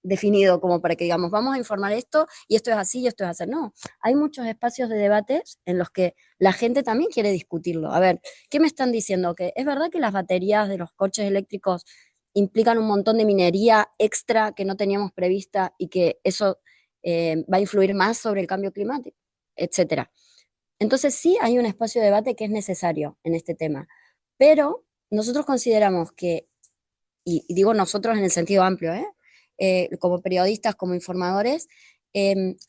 definido como para que digamos, vamos a informar esto y esto es así y esto es así. No, hay muchos espacios de debates en los que la gente también quiere discutirlo. A ver, ¿qué me están diciendo? ¿Que es verdad que las baterías de los coches eléctricos implican un montón de minería extra que no teníamos prevista y que eso va a influir más sobre el cambio climático, etcétera? Entonces sí hay un espacio de debate que es necesario en este tema, pero nosotros consideramos que, y digo nosotros en el sentido amplio, como periodistas, como informadores,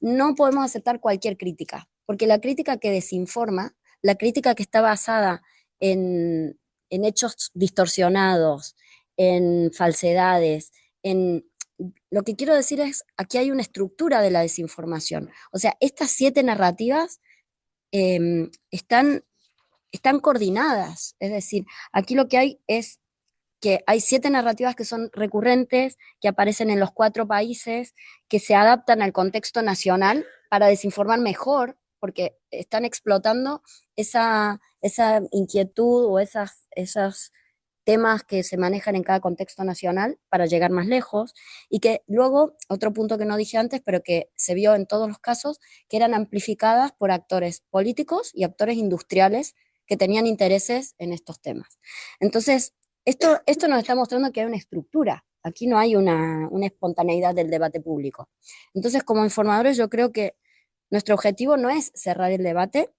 no podemos aceptar cualquier crítica, porque la crítica que desinforma, la crítica que está basada en hechos distorsionados, en falsedades, lo que quiero decir es, aquí hay una estructura de la desinformación. O sea, estas 7 narrativas están coordinadas. Es decir, aquí lo que hay es que hay 7 narrativas que son recurrentes, que aparecen en los 4 países, que se adaptan al contexto nacional para desinformar mejor, porque están explotando esa inquietud o esos temas que se manejan en cada contexto nacional para llegar más lejos, y que luego, otro punto que no dije antes, pero que se vio en todos los casos, que eran amplificadas por actores políticos y actores industriales que tenían intereses en estos temas. Entonces, esto nos está mostrando que hay una estructura, aquí no hay una espontaneidad del debate público. Entonces, como informadores, yo creo que nuestro objetivo no es cerrar el debate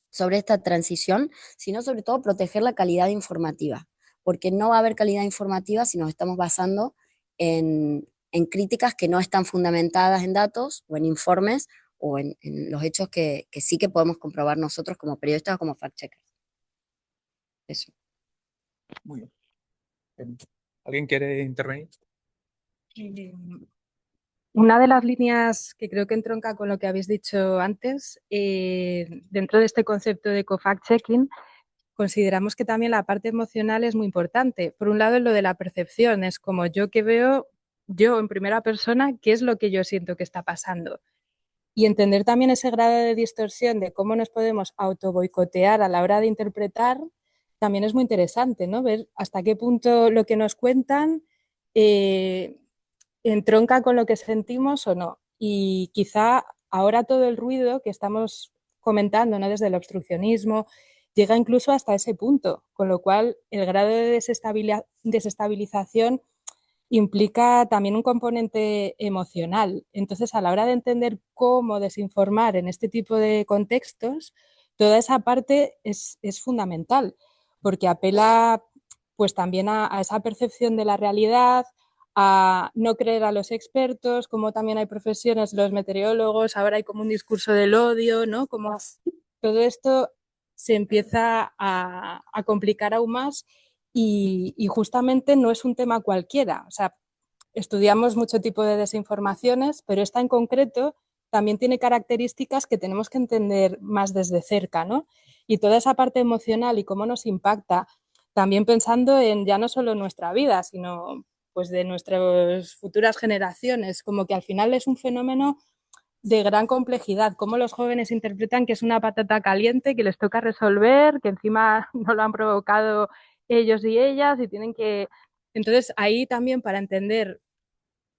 sobre esta transición, sino sobre todo proteger la calidad informativa, porque no va a haber calidad informativa si nos estamos basando en críticas que no están fundamentadas en datos o en informes o en los hechos que sí que podemos comprobar nosotros como periodistas o como fact-checkers. Eso. Muy bien. ¿Alguien quiere intervenir? Una de las líneas que creo que entronca con lo que habéis dicho antes, dentro de este concepto de co-fact-checking, consideramos que también la parte emocional es muy importante. Por un lado, lo de la percepción, es como yo que veo, yo en primera persona, qué es lo que yo siento que está pasando. Y entender también ese grado de distorsión de cómo nos podemos auto-boicotear a la hora de interpretar, también es muy interesante, ¿no? Ver hasta qué punto lo que nos cuentan entronca con lo que sentimos o no. Y quizá ahora todo el ruido que estamos comentando, ¿no? Desde el obstruccionismo, llega incluso hasta ese punto, con lo cual el grado de desestabilización implica también un componente emocional. Entonces, a la hora de entender cómo desinformar en este tipo de contextos, toda esa parte es fundamental, porque apela pues también a esa percepción de la realidad, a no creer a los expertos, como también hay profesiones, los meteorólogos, ahora hay como un discurso del odio, ¿no? Como todo esto se empieza a complicar aún más y justamente no es un tema cualquiera. O sea, estudiamos mucho tipo de desinformaciones, pero esta en concreto también tiene características que tenemos que entender más desde cerca, ¿no? Y toda esa parte emocional y cómo nos impacta, también pensando en ya no solo nuestra vida, sino pues de nuestras futuras generaciones, como que al final es un fenómeno de gran complejidad, cómo los jóvenes interpretan que es una patata caliente que les toca resolver, que encima no lo han provocado ellos y ellas y tienen que... Entonces ahí también para entender,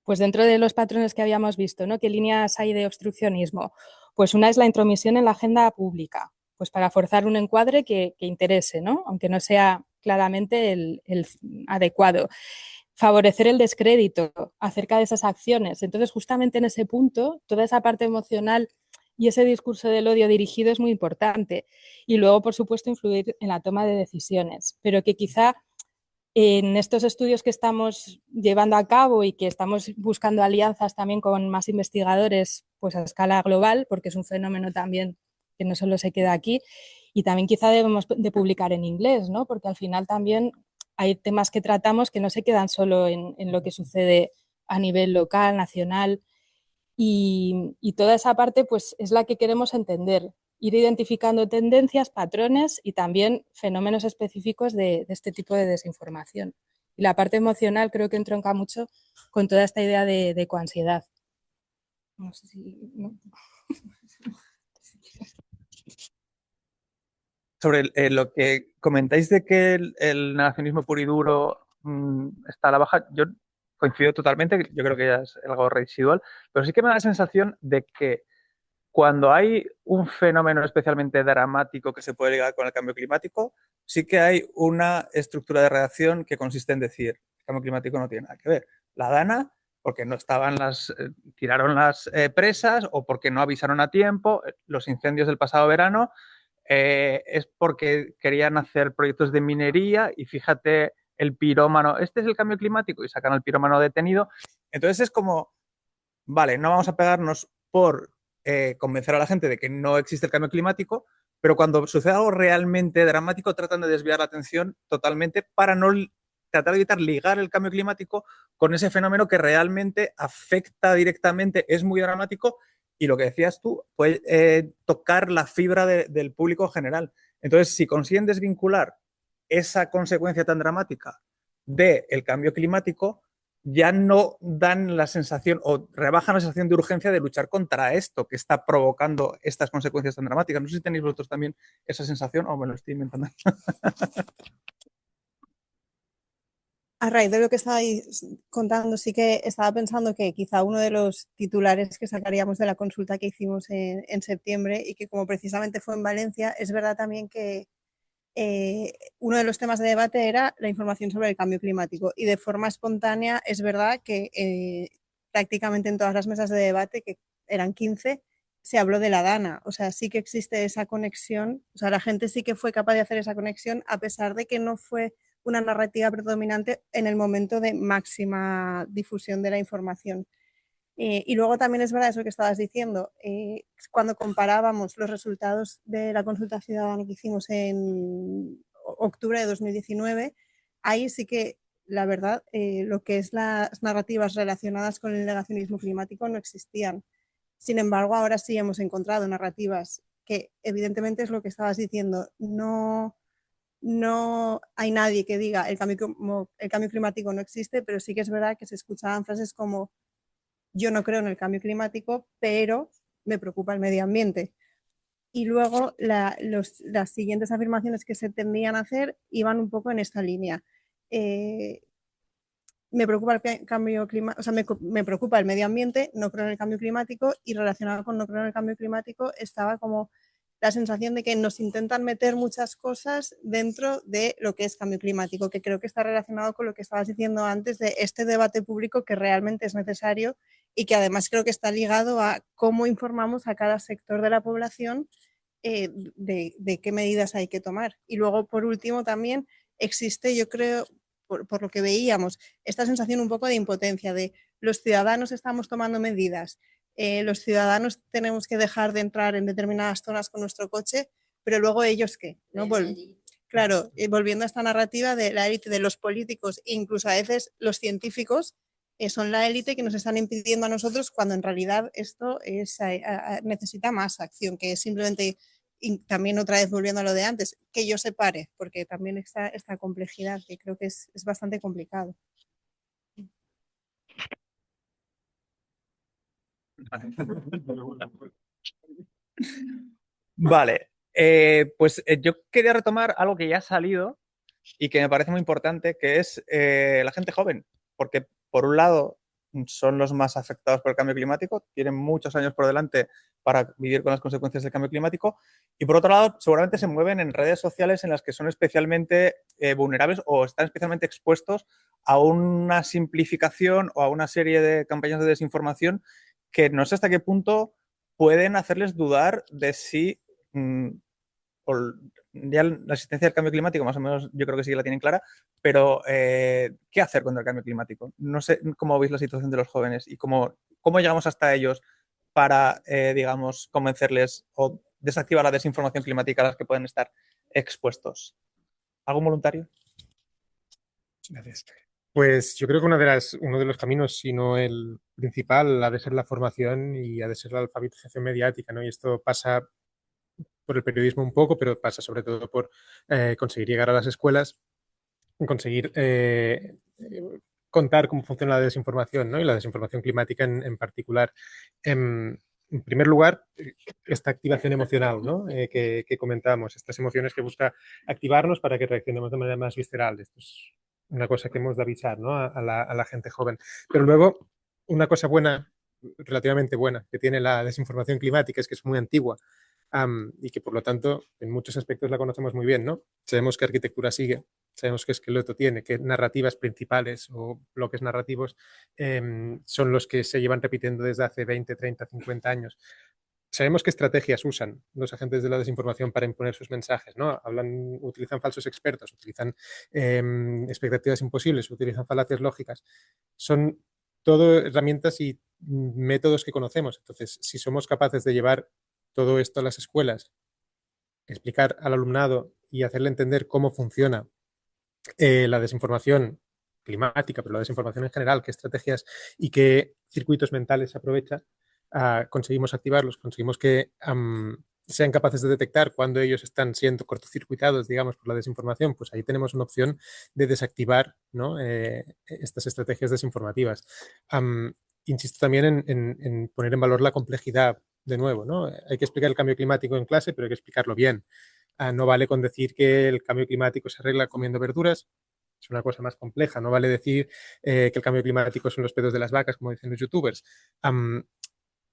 pues dentro de los patrones que habíamos visto, ¿no? ¿Qué líneas hay de obstruccionismo? Pues una es la intromisión en la agenda pública, pues para forzar un encuadre que interese, ¿no? Aunque no sea claramente el adecuado. Favorecer el descrédito acerca de esas acciones. Entonces, justamente en ese punto, toda esa parte emocional y ese discurso del odio dirigido es muy importante. Y luego, por supuesto, influir en la toma de decisiones, pero que quizá en estos estudios que estamos llevando a cabo y que estamos buscando alianzas también con más investigadores pues a escala global, porque es un fenómeno también que no solo se queda aquí, y también quizá debemos de publicar en inglés, ¿no? Porque al final también hay temas que tratamos que no se quedan solo en lo que sucede a nivel local, nacional, y toda esa parte pues es la que queremos entender, ir identificando tendencias, patrones y también fenómenos específicos de este tipo de desinformación. Y la parte emocional creo que entronca mucho con toda esta idea de coansiedad. No sé si... ¿no? Sobre lo que comentáis de que el negacionismo puro y duro está a la baja, yo coincido totalmente, yo creo que ya es algo residual, pero sí que me da la sensación de que cuando hay un fenómeno especialmente dramático que se puede ligar con el cambio climático, sí que hay una estructura de reacción que consiste en decir, el cambio climático no tiene nada que ver. La Dana, porque no estaban tiraron las presas o porque no avisaron a tiempo, los incendios del pasado verano, es porque querían hacer proyectos de minería y fíjate el pirómano, este es el cambio climático y sacan al pirómano detenido. Entonces es como, vale, no vamos a pegarnos por convencer a la gente de que no existe el cambio climático, pero cuando sucede algo realmente dramático tratan de desviar la atención totalmente para no tratar de evitar ligar el cambio climático con ese fenómeno que realmente afecta directamente, es muy dramático y lo que decías tú, puede tocar la fibra del público general. Entonces, si consiguen desvincular esa consecuencia tan dramática del cambio climático, ya no dan la sensación o rebajan la sensación de urgencia de luchar contra esto que está provocando estas consecuencias tan dramáticas. No sé si tenéis vosotros también esa sensación o me lo estoy inventando. A raíz de lo que estabais contando, sí que estaba pensando que quizá uno de los titulares que sacaríamos de la consulta que hicimos en septiembre y que como precisamente fue en Valencia, es verdad también que uno de los temas de debate era la información sobre el cambio climático y de forma espontánea es verdad que prácticamente en todas las mesas de debate, que eran 15, se habló de la Dana. O sea, sí que existe esa conexión, o sea, la gente sí que fue capaz de hacer esa conexión a pesar de que no fue una narrativa predominante en el momento de máxima difusión de la información. Y luego también es verdad eso que estabas diciendo, cuando comparábamos los resultados de la consulta ciudadana que hicimos en octubre de 2019, ahí sí que la verdad lo que es las narrativas relacionadas con el negacionismo climático no existían. Sin embargo, ahora sí hemos encontrado narrativas que evidentemente es lo que estabas diciendo, no hay nadie que diga el cambio climático no existe, pero sí que es verdad que se escuchaban frases como yo no creo en el cambio climático, pero me preocupa el medio ambiente. Y luego las siguientes afirmaciones que se tendían a hacer iban un poco en esta línea. Me preocupa el cambio climático, o sea, me preocupa el medio ambiente, no creo en el cambio climático, y relacionado con no creo en el cambio climático estaba como la sensación de que nos intentan meter muchas cosas dentro de lo que es cambio climático, que creo que está relacionado con lo que estabas diciendo antes de este debate público que realmente es necesario y que además creo que está ligado a cómo informamos a cada sector de la población de qué medidas hay que tomar. Y luego, por último, también existe, yo creo, por lo que veíamos, esta sensación un poco de impotencia, de los ciudadanos estamos tomando medidas, los ciudadanos tenemos que dejar de entrar en determinadas zonas con nuestro coche, pero luego ellos qué, ¿no? Claro, volviendo a esta narrativa de la élite, de los políticos, incluso a veces los científicos, son la élite que nos están impidiendo a nosotros cuando en realidad esto es, necesita más acción, que es simplemente, y también otra vez volviendo a lo de antes, que yo separe, porque también está esta complejidad que creo que es bastante complicado. Vale, pues yo quería retomar algo que ya ha salido y que me parece muy importante, que es la gente joven, porque por un lado son los más afectados por el cambio climático, tienen muchos años por delante para vivir con las consecuencias del cambio climático, y por otro lado seguramente se mueven en redes sociales en las que son especialmente vulnerables o están especialmente expuestos a una simplificación o a una serie de campañas de desinformación que no sé hasta qué punto pueden hacerles dudar de si ya la existencia del cambio climático, más o menos, yo creo que sí que la tienen clara, pero ¿qué hacer contra el cambio climático? No sé cómo veis la situación de los jóvenes y cómo llegamos hasta ellos para, digamos, convencerles o desactivar la desinformación climática a las que pueden estar expuestos. ¿Algún voluntario? Gracias. Pues yo creo que uno de los caminos, si no el principal, ha de ser la formación y ha de ser la alfabetización mediática, ¿no? Y esto pasa por el periodismo un poco, pero pasa sobre todo por conseguir llegar a las escuelas, conseguir contar cómo funciona la desinformación, ¿no? Y la desinformación climática en particular. En primer lugar, esta activación emocional, ¿no? Que comentábamos, estas emociones que busca activarnos para que reaccionemos de manera más visceral. Esto es una cosa que hemos de avisar, ¿no? a la gente joven. Pero luego, una cosa buena, relativamente buena, que tiene la desinformación climática es que es muy antigua. Y que por lo tanto en muchos aspectos la conocemos muy bien, ¿no? Sabemos qué arquitectura sigue, sabemos qué esqueleto tiene, qué narrativas principales o bloques narrativos son los que se llevan repitiendo desde hace 20, 30, 50 años. Sabemos qué estrategias usan los agentes de la desinformación para imponer sus mensajes, ¿no? Utilizan falsos expertos, utilizan expectativas imposibles, utilizan falacias lógicas. Son todo herramientas y métodos que conocemos. Entonces, si somos capaces de llevar todo esto a las escuelas, explicar al alumnado y hacerle entender cómo funciona la desinformación climática, pero la desinformación en general, qué estrategias y qué circuitos mentales se aprovecha, conseguimos activarlos, conseguimos que sean capaces de detectar cuando ellos están siendo cortocircuitados, digamos, por la desinformación, pues ahí tenemos una opción de desactivar, ¿no? Estas estrategias desinformativas. Insisto también en poner en valor la complejidad de nuevo, ¿no? Hay que explicar el cambio climático en clase, pero hay que explicarlo bien. No vale con decir que el cambio climático se arregla comiendo verduras, es una cosa más compleja. No vale decir que el cambio climático son los pedos de las vacas, como dicen los youtubers.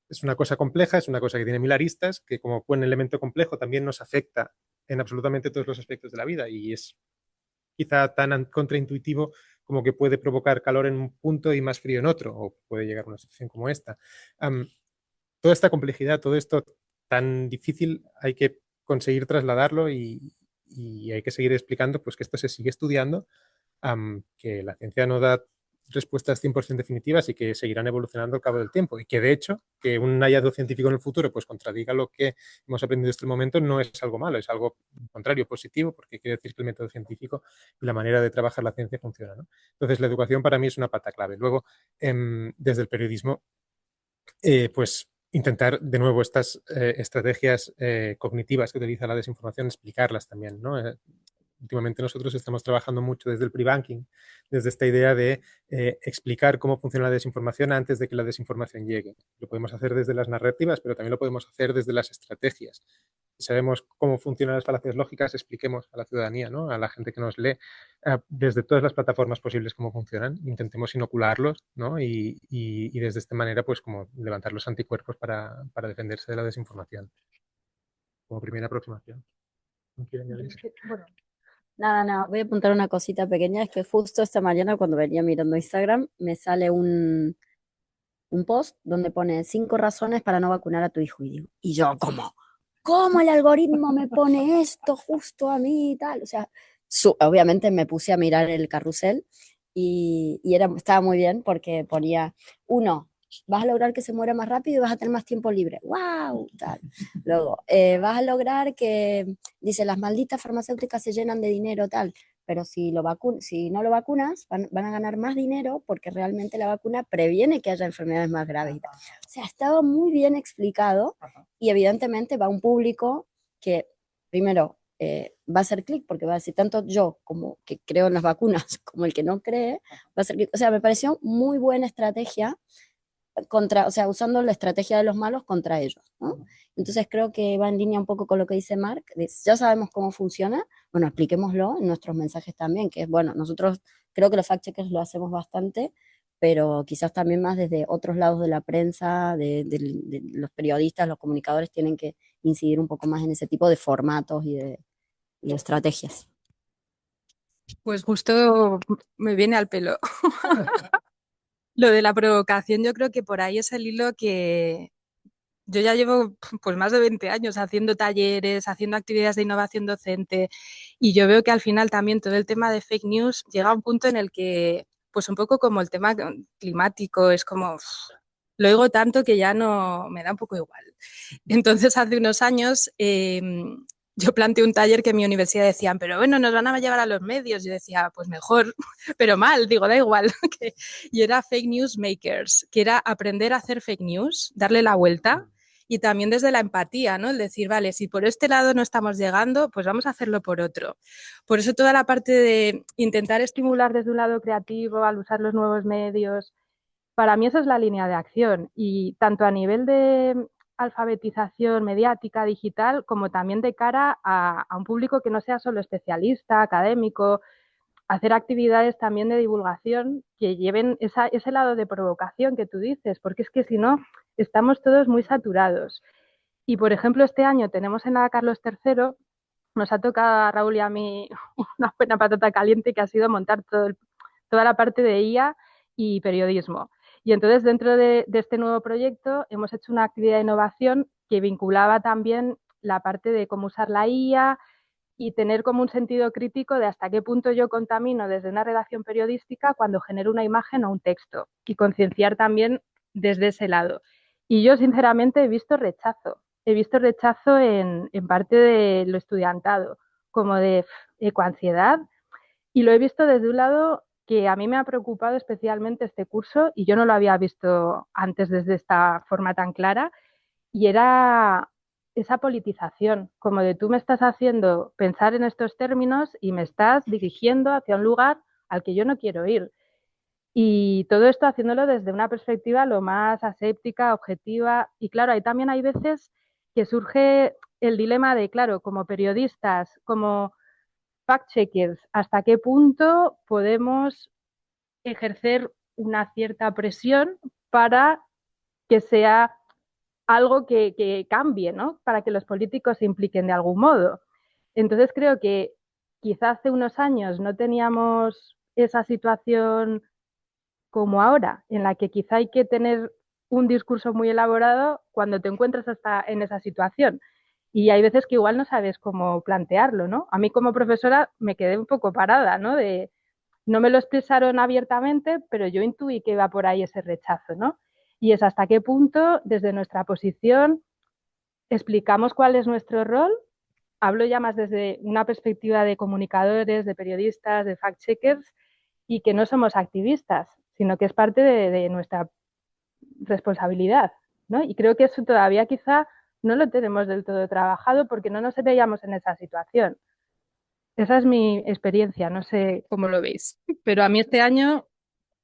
Es una cosa compleja, es una cosa que tiene mil aristas, que como buen elemento complejo también nos afecta en absolutamente todos los aspectos de la vida y es quizá tan contraintuitivo como que puede provocar calor en un punto y más frío en otro, o puede llegar a una situación como esta. Toda esta complejidad, todo esto tan difícil, hay que conseguir trasladarlo y hay que seguir explicando pues, que esto se sigue estudiando, que la ciencia no da respuestas 100% definitivas y que seguirán evolucionando al cabo del tiempo y que de hecho que un hallazgo científico en el futuro pues contradiga lo que hemos aprendido hasta el momento no es algo malo, es algo contrario, positivo, porque quiere decir que el método científico y la manera de trabajar la ciencia funciona, ¿no? Entonces la educación para mí es una pata clave. Luego, desde el periodismo, pues intentar de nuevo estas estrategias cognitivas que utiliza la desinformación, explicarlas también, ¿no? Últimamente nosotros estamos trabajando mucho desde el pre-banking, desde esta idea de explicar cómo funciona la desinformación antes de que la desinformación llegue. Lo podemos hacer desde las narrativas, pero también lo podemos hacer desde las estrategias. Si sabemos cómo funcionan las falacias lógicas, expliquemos a la ciudadanía, ¿no? A la gente que nos lee, desde todas las plataformas posibles cómo funcionan. Intentemos inocularlos, ¿no? Y desde esta manera, pues como levantar los anticuerpos para defenderse de la desinformación. como primera aproximación. ¿No quiere añadir? Bueno, nada, voy a apuntar una cosita pequeña, es que justo esta mañana cuando venía mirando Instagram me sale un post donde pone 5 razones para no vacunar a tu hijo. Y yo, ¿cómo el algoritmo me pone esto justo a mí y tal? O sea, obviamente me puse a mirar el carrusel y estaba muy bien porque ponía, uno, vas a lograr que se muera más rápido y vas a tener más tiempo libre. ¡Wow! Tal. Luego, vas a lograr que, dice, las malditas farmacéuticas se llenan de dinero, tal. Pero si no lo vacunas, van a ganar más dinero porque realmente la vacuna previene que haya enfermedades más graves. O sea, estaba muy bien explicado y evidentemente va a un público que, primero, va a hacer clic porque va a decir, tanto yo como que creo en las vacunas como el que no cree, va a hacer clic. O sea, me pareció muy buena estrategia o sea, usando la estrategia de los malos contra ellos, ¿no? Entonces creo que va en línea un poco con lo que dice Mark, ya sabemos cómo funciona, bueno, expliquémoslo en nuestros mensajes también, que es, bueno, nosotros creo que los fact-checkers lo hacemos bastante, pero quizás también más desde otros lados de la prensa, de los periodistas, los comunicadores tienen que incidir un poco más en ese tipo de formatos y de estrategias. Pues justo me viene al pelo. Lo de la provocación, yo creo que por ahí es el hilo que yo ya llevo pues más de 20 años haciendo talleres, haciendo actividades de innovación docente y yo veo que al final también todo el tema de fake news llega a un punto en el que pues un poco como el tema climático es como lo oigo tanto que ya no me da un poco igual. Entonces hace unos años yo planteé un taller que en mi universidad decían, pero bueno, nos van a llevar a los medios. Yo decía, pues mejor, pero mal, digo, da igual. Y era Fake News Makers, que era aprender a hacer fake news, darle la vuelta y también desde la empatía, ¿no? El decir, vale, si por este lado no estamos llegando, pues vamos a hacerlo por otro. Por eso toda la parte de intentar estimular desde un lado creativo al usar los nuevos medios, para mí esa es la línea de acción y tanto a nivel de alfabetización mediática, digital, como también de cara a un público que no sea solo especialista, académico, hacer actividades también de divulgación que lleven ese lado de provocación que tú dices, porque es que si no, estamos todos muy saturados. Y, por ejemplo, este año tenemos en la Carlos III, nos ha tocado a Raúl y a mí una buena patata caliente que ha sido montar toda la parte de IA y periodismo. Y entonces dentro de este nuevo proyecto hemos hecho una actividad de innovación que vinculaba también la parte de cómo usar la IA y tener como un sentido crítico de hasta qué punto yo contamino desde una redacción periodística cuando genero una imagen o un texto y concienciar también desde ese lado. Y yo sinceramente he visto rechazo en parte de lo estudiantado, como de ecoansiedad, y lo he visto desde un lado que a mí me ha preocupado especialmente este curso y yo no lo había visto antes desde esta forma tan clara y era esa politización, como de tú me estás haciendo pensar en estos términos y me estás dirigiendo hacia un lugar al que yo no quiero ir. Y todo esto haciéndolo desde una perspectiva lo más aséptica, objetiva. Y claro, ahí también hay veces que surge el dilema de, claro, como periodistas, como fact-checkers, hasta qué punto podemos ejercer una cierta presión para que sea algo que cambie, ¿no? Para que los políticos se impliquen de algún modo. Entonces creo que quizás hace unos años no teníamos esa situación como ahora, en la que quizá hay que tener un discurso muy elaborado cuando te encuentras hasta en esa situación. Y hay veces que igual no sabes cómo plantearlo, ¿no? A mí como profesora me quedé un poco parada, ¿no? No me lo expresaron abiertamente, pero yo intuí que iba por ahí ese rechazo, ¿no? Y es hasta qué punto, desde nuestra posición, explicamos cuál es nuestro rol. Hablo ya más desde una perspectiva de comunicadores, de periodistas, de fact-checkers, y que no somos activistas, sino que es parte de nuestra responsabilidad, ¿no? Y creo que eso todavía quizá no lo tenemos del todo trabajado porque no nos veíamos en esa situación. Esa es mi experiencia, no sé cómo lo veis. Pero a mí este año,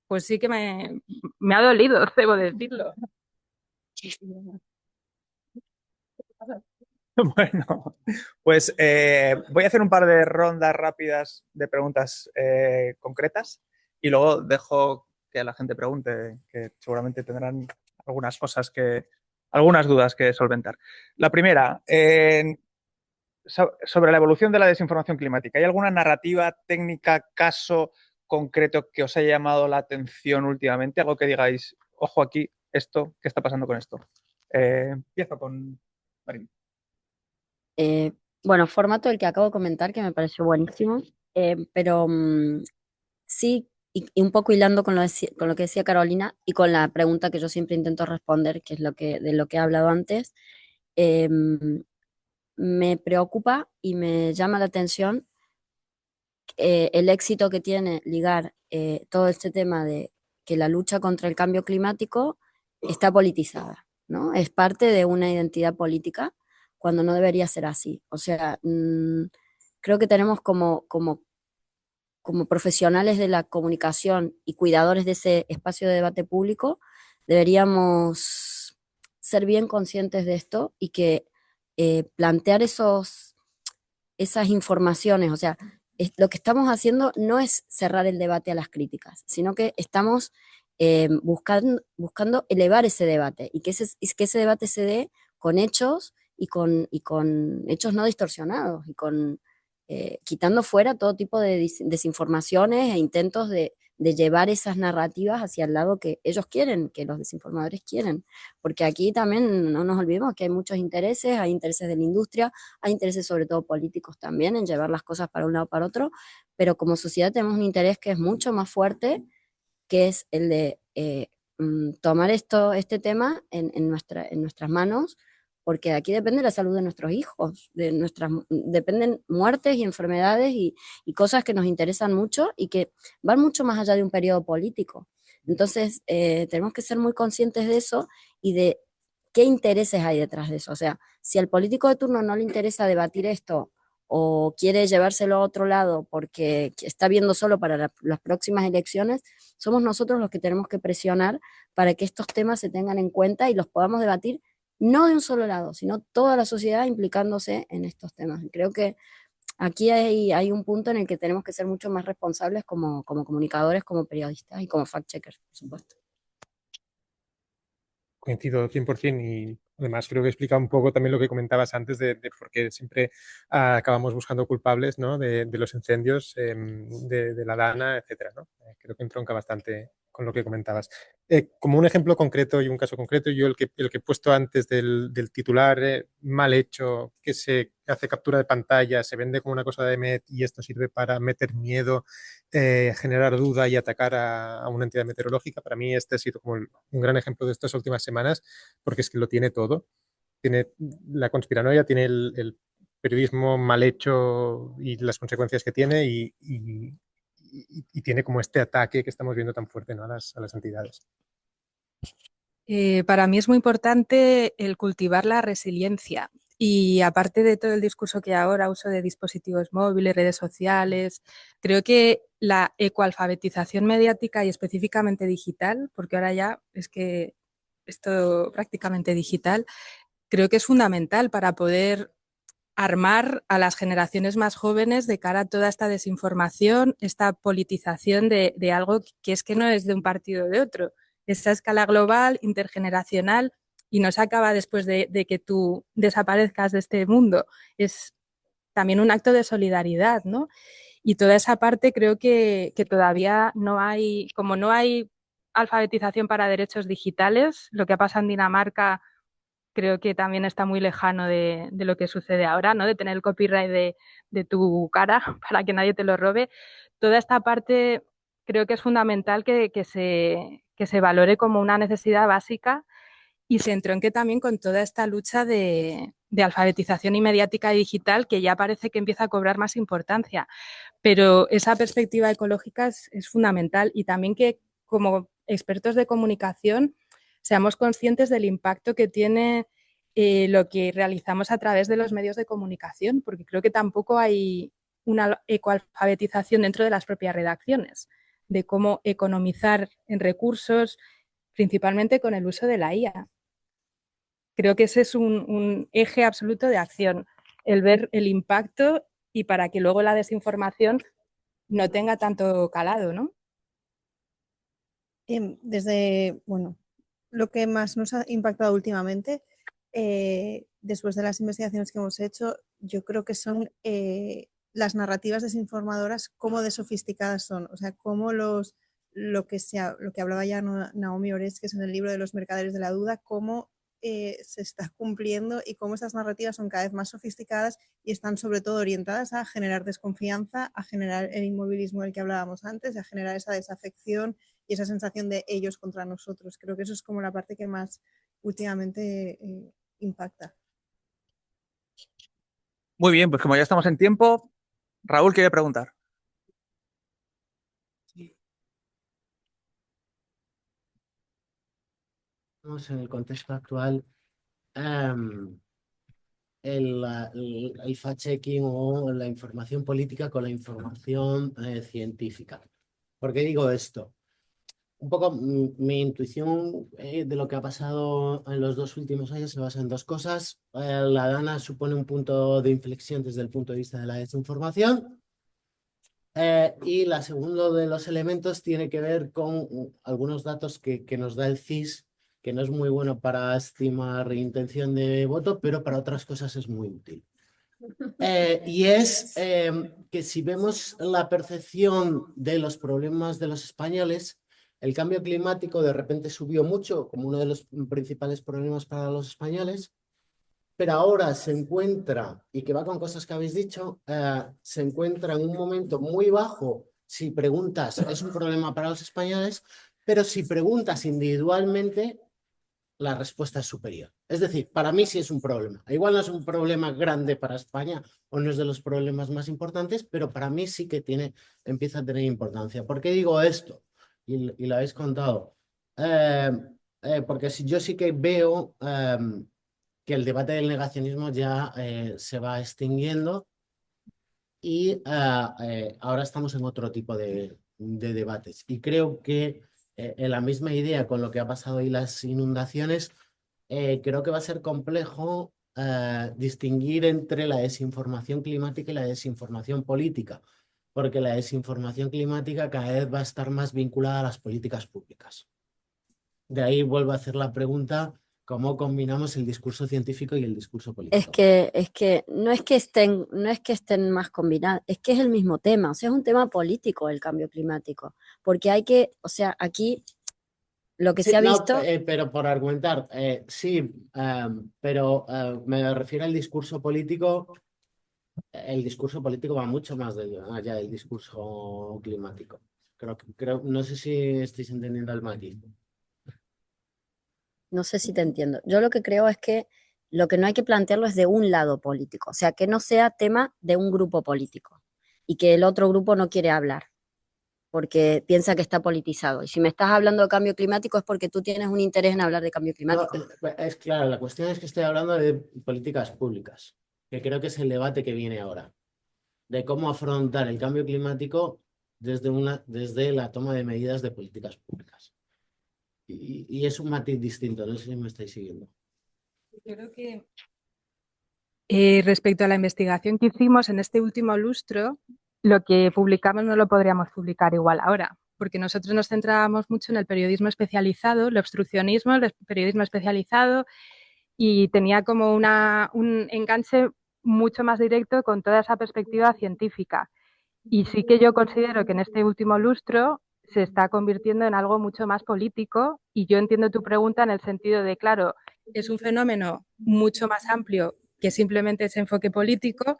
pues sí que me ha dolido, debo decirlo. Bueno, pues voy a hacer un par de rondas rápidas de preguntas concretas y luego dejo que la gente pregunte, que seguramente tendrán algunas dudas que solventar. La primera, sobre la evolución de la desinformación climática. ¿Hay alguna narrativa, técnica, caso concreto que os haya llamado la atención últimamente? Algo que digáis, ojo aquí, esto, ¿qué está pasando con esto? Empiezo con Marín. Bueno, formato el que acabo de comentar, que me pareció buenísimo, pero sí, y un poco hilando con lo que decía Carolina y con la pregunta que yo siempre intento responder, que es de lo que he hablado antes, me preocupa y me llama la atención el éxito que tiene ligar todo este tema de que la lucha contra el cambio climático está politizada, ¿no? Es parte de una identidad política cuando no debería ser así. O sea, creo que tenemos como profesionales de la comunicación y cuidadores de ese espacio de debate público, deberíamos ser bien conscientes de esto y que plantear esas informaciones, o sea, lo que estamos haciendo no es cerrar el debate a las críticas, sino que estamos buscando elevar ese debate y que ese debate se dé con hechos y con hechos no distorsionados y con quitando fuera todo tipo de desinformaciones e intentos de llevar esas narrativas hacia el lado que ellos quieren, que los desinformadores quieren. Porque aquí también no nos olvidemos que hay muchos intereses, hay intereses de la industria, hay intereses sobre todo políticos también en llevar las cosas para un lado o para otro, pero como sociedad tenemos un interés que es mucho más fuerte, que es el de tomar este tema en nuestras manos, porque de aquí depende la salud de nuestros hijos, dependen muertes y enfermedades y cosas que nos interesan mucho y que van mucho más allá de un periodo político. Entonces, tenemos que ser muy conscientes de eso y de qué intereses hay detrás de eso. O sea, si al político de turno no le interesa debatir esto o quiere llevárselo a otro lado porque está viendo solo para las próximas elecciones, somos nosotros los que tenemos que presionar para que estos temas se tengan en cuenta y los podamos debatir no de un solo lado, sino toda la sociedad implicándose en estos temas. Creo que aquí hay un punto en el que tenemos que ser mucho más responsables como comunicadores, como periodistas y como fact-checkers, por supuesto. Coincido 100% y además creo que explica un poco también lo que comentabas antes de por qué siempre acabamos buscando culpables, ¿no? de los incendios, de la Dana, etcétera, ¿no? Creo que entronca bastante con lo que comentabas. Como un ejemplo concreto y un caso concreto, yo el que he puesto antes del titular mal hecho, que se hace captura de pantalla, se vende como una cosa de Met y esto sirve para meter miedo, generar duda y atacar a una entidad meteorológica. Para mí este ha sido como un gran ejemplo de estas últimas semanas, porque es que lo tiene todo. Tiene la conspiranoia, tiene el periodismo mal hecho y las consecuencias que tiene y tiene como este ataque que estamos viendo tan fuerte, ¿no? a las entidades. Para mí es muy importante el cultivar la resiliencia y aparte de todo el discurso que ahora uso de dispositivos móviles, redes sociales, creo que la ecoalfabetización mediática y específicamente digital, porque ahora ya es que es todo prácticamente digital, creo que es fundamental para poder armar a las generaciones más jóvenes de cara a toda esta desinformación, esta politización de algo que es que no es de un partido o de otro. Es a escala global, intergeneracional y no se acaba después de que tú desaparezcas de este mundo. Es también un acto de solidaridad, ¿no? Y toda esa parte creo que todavía no hay, como no hay alfabetización para derechos digitales, lo que ha pasado en Dinamarca creo que también está muy lejano de lo que sucede ahora, ¿no? De tener el copyright de tu cara para que nadie te lo robe. Toda esta parte creo que es fundamental que se valore como una necesidad básica y se entronque también con toda esta lucha de alfabetización y mediática y digital que ya parece que empieza a cobrar más importancia. Pero esa perspectiva ecológica es fundamental y también que como expertos de comunicación seamos conscientes del impacto que tiene lo que realizamos a través de los medios de comunicación, porque creo que tampoco hay una ecoalfabetización dentro de las propias redacciones, de cómo economizar en recursos, principalmente con el uso de la IA. Creo que ese es un eje absoluto de acción, el ver el impacto y para que luego la desinformación no tenga tanto calado, ¿no? Desde, bueno, lo que más nos ha impactado últimamente, después de las investigaciones que hemos hecho, yo creo que son las narrativas desinformadoras, cómo de sofisticadas son, o sea, cómo lo que hablaba ya Naomi Oreskes en el libro de los mercaderes de la duda, cómo se está cumpliendo y cómo estas narrativas son cada vez más sofisticadas y están sobre todo orientadas a generar desconfianza, a generar el inmovilismo del que hablábamos antes, a generar esa desafección y esa sensación de ellos contra nosotros. Creo que eso es como la parte que más últimamente impacta. Muy bien, pues como ya estamos en tiempo, Raúl quiere preguntar. En el contexto actual, el fact-checking o la información política con la información científica. ¿Por qué digo esto? Un poco mi intuición de lo que ha pasado en los 2 últimos años se basa en 2 cosas. La DANA supone un punto de inflexión desde el punto de vista de la desinformación. Y la segundo de los elementos tiene que ver con algunos datos que nos da el CIS, que no es muy bueno para estimar intención de voto, pero para otras cosas es muy útil. Y es que si vemos la percepción de los problemas de los españoles, el cambio climático de repente subió mucho como uno de los principales problemas para los españoles, pero ahora se encuentra, y que va con cosas que habéis dicho, se encuentra en un momento muy bajo. Si preguntas, es un problema para los españoles, pero si preguntas individualmente, la respuesta es superior. Es decir, para mí sí es un problema. Igual no es un problema grande para España o no es de los problemas más importantes, pero para mí sí que empieza a tener importancia. ¿Por qué digo esto? Y lo habéis contado. Porque yo sí que veo que el debate del negacionismo ya se va extinguiendo y ahora estamos en otro tipo de debates. Y creo que en la misma idea con lo que ha pasado hoy las inundaciones, creo que va a ser complejo distinguir entre la desinformación climática y la desinformación política, porque la desinformación climática cada vez va a estar más vinculada a las políticas públicas. De ahí vuelvo a hacer la pregunta, ¿cómo combinamos el discurso científico y el discurso político? Es que no es que estén más combinados, es que es el mismo tema, o sea, es un tema político el cambio climático, porque hay que, o sea, aquí lo que Sí, se ha no, visto... pero por argumentar, sí, pero me refiero al discurso político. El discurso político va mucho más allá del discurso climático. No sé si estáis entendiendo el matiz. No sé si te entiendo. Yo lo que creo es que lo que no hay que plantearlo es de un lado político, o sea, que no sea tema de un grupo político y que el otro grupo no quiere hablar porque piensa que está politizado. Y si me estás hablando de cambio climático es porque tú tienes un interés en hablar de cambio No, climático. es claro, la cuestión es que estoy hablando de políticas públicas, que creo que es el debate que viene ahora, de cómo afrontar el cambio climático desde la toma de medidas de políticas públicas. Y es un matiz distinto, no sé si me estáis siguiendo. Yo creo que respecto a la investigación que hicimos en este último lustro, lo que publicamos no lo podríamos publicar igual ahora, porque nosotros nos centrábamos mucho en el periodismo especializado, el obstruccionismo, el periodismo especializado, y tenía como un enganche mucho más directo con toda esa perspectiva científica. Y sí que yo considero que en este último lustro se está convirtiendo en algo mucho más político, y yo entiendo tu pregunta en el sentido de, claro, es un fenómeno mucho más amplio que simplemente ese enfoque político,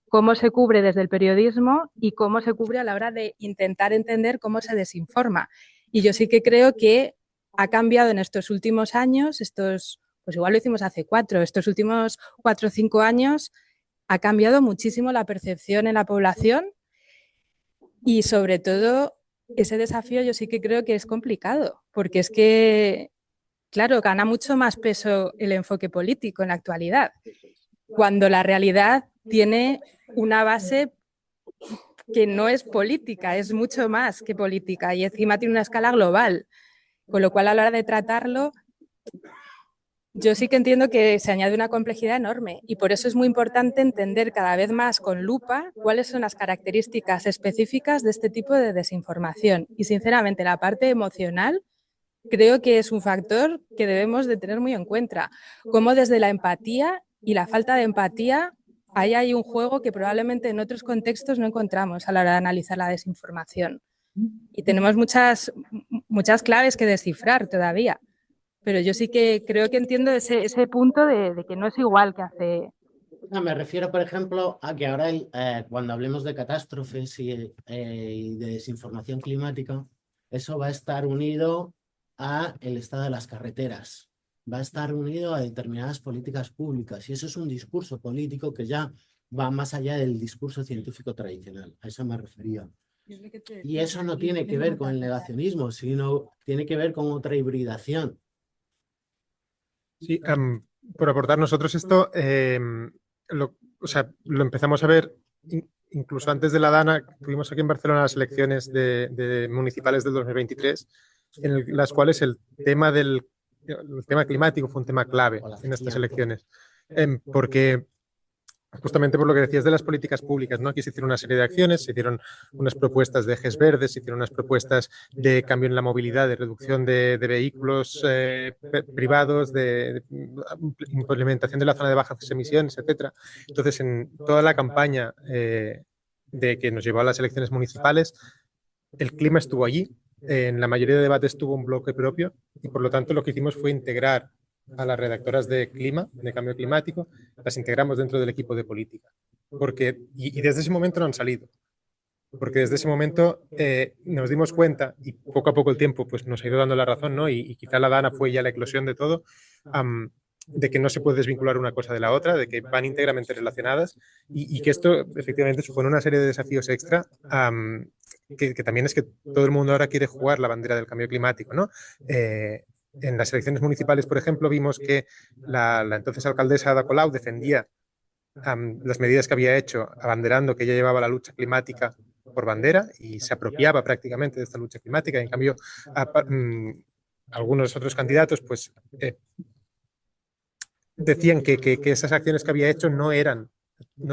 cómo se cubre desde el periodismo y cómo se cubre a la hora de intentar entender cómo se desinforma. Y yo sí que creo que ha cambiado en estos últimos años, pues igual lo hicimos hace 4, estos últimos 4 o 5 años ha cambiado muchísimo la percepción en la población, y sobre todo ese desafío yo sí que creo que es complicado, porque es que, claro, gana mucho más peso el enfoque político en la actualidad, cuando la realidad tiene una base que no es política, es mucho más que política, y encima tiene una escala global, con lo cual a la hora de tratarlo, yo sí que entiendo que se añade una complejidad enorme, y por eso es muy importante entender cada vez más con lupa cuáles son las características específicas de este tipo de desinformación. Y sinceramente la parte emocional creo que es un factor que debemos de tener muy en cuenta, cómo desde la empatía y la falta de empatía, ahí hay un juego que probablemente en otros contextos no encontramos a la hora de analizar la desinformación. Y tenemos muchas claves que descifrar todavía. Pero yo sí que creo que entiendo ese punto de que no es igual que hace... No, me refiero, por ejemplo, a que ahora cuando hablemos de catástrofes y de desinformación climática, eso va a estar unido a el estado de las carreteras, va a estar unido a determinadas políticas públicas, y eso es un discurso político que ya va más allá del discurso científico tradicional. A eso me refería. Y eso no tiene que ver con el negacionismo, sino tiene que ver con otra hibridación. Sí, por aportar nosotros esto, o sea, lo empezamos a ver incluso antes de la DANA. Tuvimos aquí en Barcelona las elecciones de municipales del 2023, en las cuales el tema climático fue un tema clave en estas elecciones, porque justamente por lo que decías de las políticas públicas, ¿no? Aquí se hicieron una serie de acciones, se hicieron unas propuestas de ejes verdes, se hicieron unas propuestas de cambio en la movilidad, de reducción de vehículos privados, de implementación de la zona de bajas emisiones, etcétera. Entonces, en toda la campaña de que nos llevó a las elecciones municipales, el clima estuvo allí. En la mayoría de debates tuvo un bloque propio y, por lo tanto, lo que hicimos fue integrar a las redactoras de clima, de cambio climático, las integramos dentro del equipo de política. Y desde ese momento no han salido. Porque desde ese momento nos dimos cuenta, y poco a poco el tiempo pues, nos ha ido dando la razón, ¿no? Y quizá la DANA fue ya la eclosión de todo, de que no se puede desvincular una cosa de la otra, de que van íntegramente relacionadas, y que esto efectivamente supone una serie de desafíos extra, que también es que todo el mundo ahora quiere jugar la bandera del cambio climático, ¿no? En las elecciones municipales, por ejemplo, vimos que la entonces alcaldesa Ada Colau defendía las medidas que había hecho, abanderando que ella llevaba la lucha climática por bandera y se apropiaba prácticamente de esta lucha climática. En cambio, algunos otros candidatos pues, decían que esas acciones que había hecho no